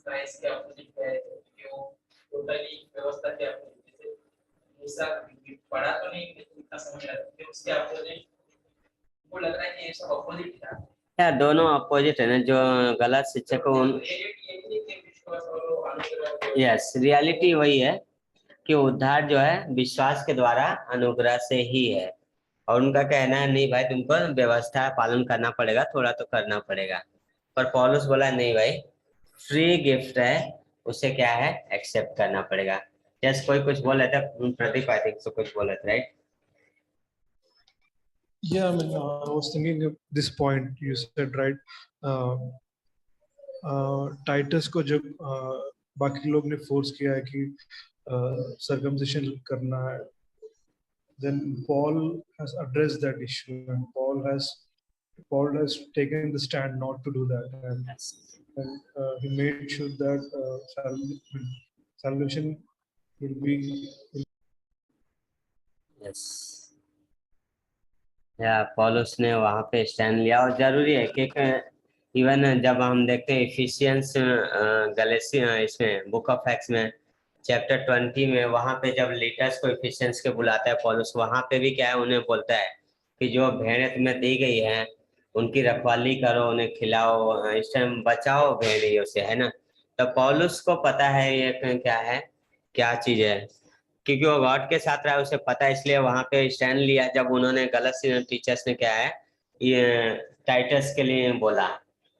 क्राइस्ट के अपोजिट है कि वो टोटली व्यवस्था के अपोजिट। जैसे मूसा पढ़ा तो नहीं लेकिन इतना समझ आ रहा है उसके अपोजिट, वो लग रहा है कि ये सब अपोजिट था। या दोनों अपोजिट है ना, जो गलत शिक्षक को यस, रियलिटी वही है कि उद्धार जो है विश्वास के द्वारा अनुग्रह से ही है। और उनका कहना है नहीं भाई तुमको व्यवस्था पालन करना पड़ेगा, थोड़ा तो करना पड़ेगा। पर पौलुस बोला नहीं भाई, फ्री गिफ्ट है, उसे क्या है, एक्सेप्ट करना पड़ेगा। जैसे कोई कुछ बोल रहा था, प्रदीप आई थिंक सो कुछ बोल रहा था, right? Yeah, I mean, I was thinking of this point you said, right? Titus को जब बाकी लोग ने फोर्स किया है कि सर्कमसिशन करना है, then Paul has addressed that issue, and Paul has taken the stand not to do that, and he made sure that salvation will be. Yes, या पौलुस ने वहां पे स्टैंड लिया, और जरूरी है कि इवन जब हम देखते हैं इफिशियंस गलेशिया इसमें बुक ऑफ एक्ट्स में चैप्टर 20 में, वहां पे जब लीडर्स को इफिशियंस के बुलाता है पौलुस, वहां पे भी क्या है, उन्हें बोलता है कि जो भेड़ें तुम्हें दी गई है उनकी रखवाली करो, उन्हें खिलाओ, इस टाइम बचाओ भेड़ियों से, है ना। तो पौलुस को पता है ये क्या है, क्या चीज है, क्योंकि वो गॉड के साथ रहा, उसे पता है, इसलिए वहां पे स्टैंड लिया जब उन्होंने गलत टीचर्स ने क्या है ये टाइटस के लिए बोला,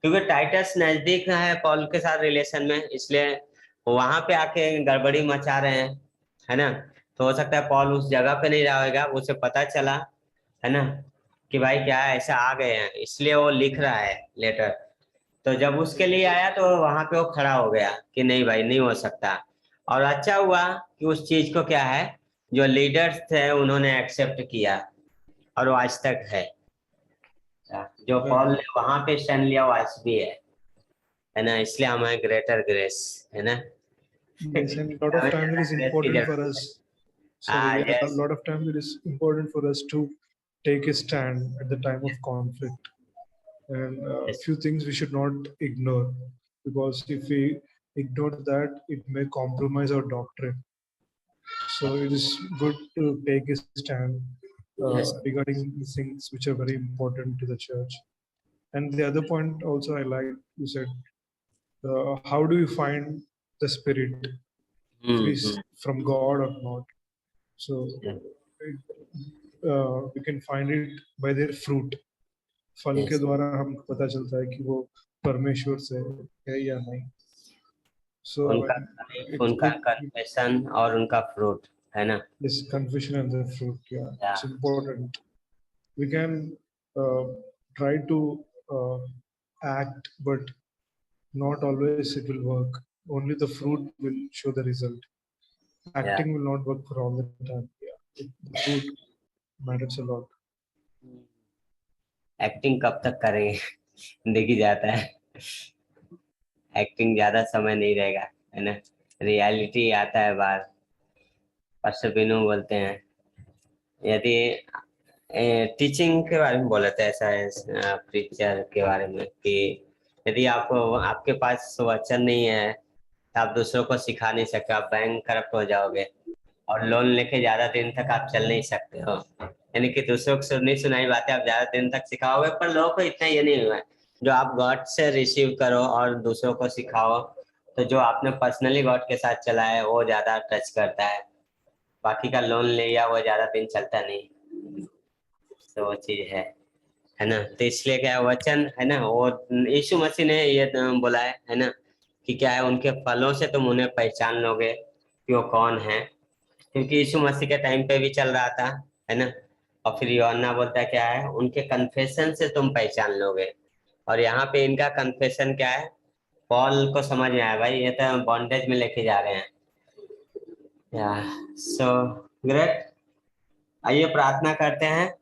क्योंकि टाइटस नजदीक है पॉल के साथ रिलेशन में, इसलिए वहां पे आके गड़बड़ी मचा रहे हैं, है ना। तो हो सकता है पॉल उस जगह पे नहीं रहा होगा, उसे पता चला, है ना, कि भाई क्या है, ऐसा आ गए हैं, इसलिए वो लिख रहा है लेटर। तो जब उसके लिए आया तो वहां पे वो खड़ा हो गया कि नहीं भाई, नहीं हो सकता। और अच्छा हुआ कि उस चीज को क्या है, जो लीडर्स थे उन्होंने एक्सेप्ट किया, और वो आज तक है। जो पॉल ने वहां पे स्टैंड लिया वो आज भी है ना, इसलिए हमें ग्रेटर ग्रेस, है ना। Yes, and a lot of times it is important for us. Sorry, yeah, a yes, lot of times it is important for us to take a stand at the time of conflict, and a yes, few things we should not ignore, because if we ignore that, it may compromise our doctrine. So it is good to take a stand yes, regarding the things which are very important to the church. And the other point also I like, you said, how do you find the spirit, if it is from God or not? So we can find it by their fruit. फल के yes. द्वारा हमको पता चलता है कि वो परमेश्वर से है या नहीं. So उनका it's उनका good. कन्फेशन और उनका फ्रूट, है ना। This confession and the fruit, yeah, it's important. We can try to act, but not always it will work. Only the fruit will show the result. Acting will not work for all the time. Yeah, the fruit matters a lot. Acting कब तक करेंगे देखी जाता है, acting ज्यादा समय नहीं रहेगा, है ना, रियलिटी आता है बाहर। पास्टर बिनू बोलते हैं, यदि टीचिंग के बारे में बोला था ऐसा है प्रीचर के बारे में, कि यदि आपके पास वचन नहीं है तो आप दूसरों को सिखा नहीं सकते, आप बैंक करप्ट हो जाओगे, और लोन लेके ज्यादा दिन तक आप चल नहीं सकते हो, यानी कि दूसरों को नहीं सुनाई बातें आप ज्यादा दिन तक सिखाओगे, पर लोगों को इतना ये नहीं हुआ है, जो आप गॉड से रिसीव करो और दूसरों को सिखाओ, तो जो आपने पर्सनली गॉड के साथ चला है वो ज्यादा टच करता है, बाकी का लोन लिया वो ज्यादा दिन चलता नहीं, तो वो चीज है ना। तो इसलिए क्या वचन है ना, वो यीशु मसीह ने ये बोला है ना, कि क्या है, उनके फलों से तुम उन्हें पहचान लोगे कि वो कौन है, क्योंकि यीशु मसीह के टाइम पे भी चल रहा था, है ना। और फिर यूहन्ना बोलता है क्या है, उनके कन्फेशन से तुम पहचान लोगे, और यहाँ पे इनका कन्फेशन क्या है, पॉल को समझ में आया भाई ये तो बॉन्डेज में लेके जा रहे हैं, या सो ग्रेट। आइए प्रार्थना करते हैं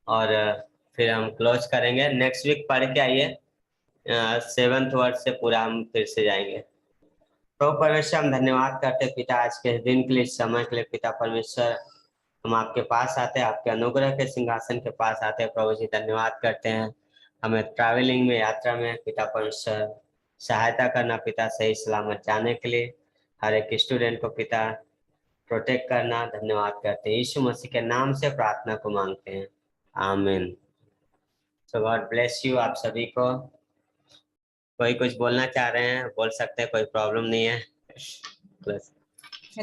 और फिर हम क्लोज करेंगे। नेक्स्ट वीक पढ़ के आइए 7th वर्ड से पूरा हम फिर से जाएंगे। तो परमेश्वर हम धन्यवाद करते पिता आज के दिन के लिए, समय के लिए पिता परमेश्वर, हम आपके पास आते हैं, आपके अनुग्रह के सिंहासन के पास आते हैं प्रभु जी, धन्यवाद करते हैं हमें ट्रैवलिंग में, यात्रा में पिता परमेश्वर सहायता करना, पिता सही सलामत जाने के लिए हर एक स्टूडेंट को पिता प्रोटेक्ट करना, धन्यवाद करते हैं, यीशु मसीह के नाम से प्रार्थना को मांगते हैं, आमीन। सो गॉड ब्लेस यू आप सभी को। कोई कुछ बोलना चाह रहे हैं बोल सकते हैं, कोई प्रॉब्लम नहीं है।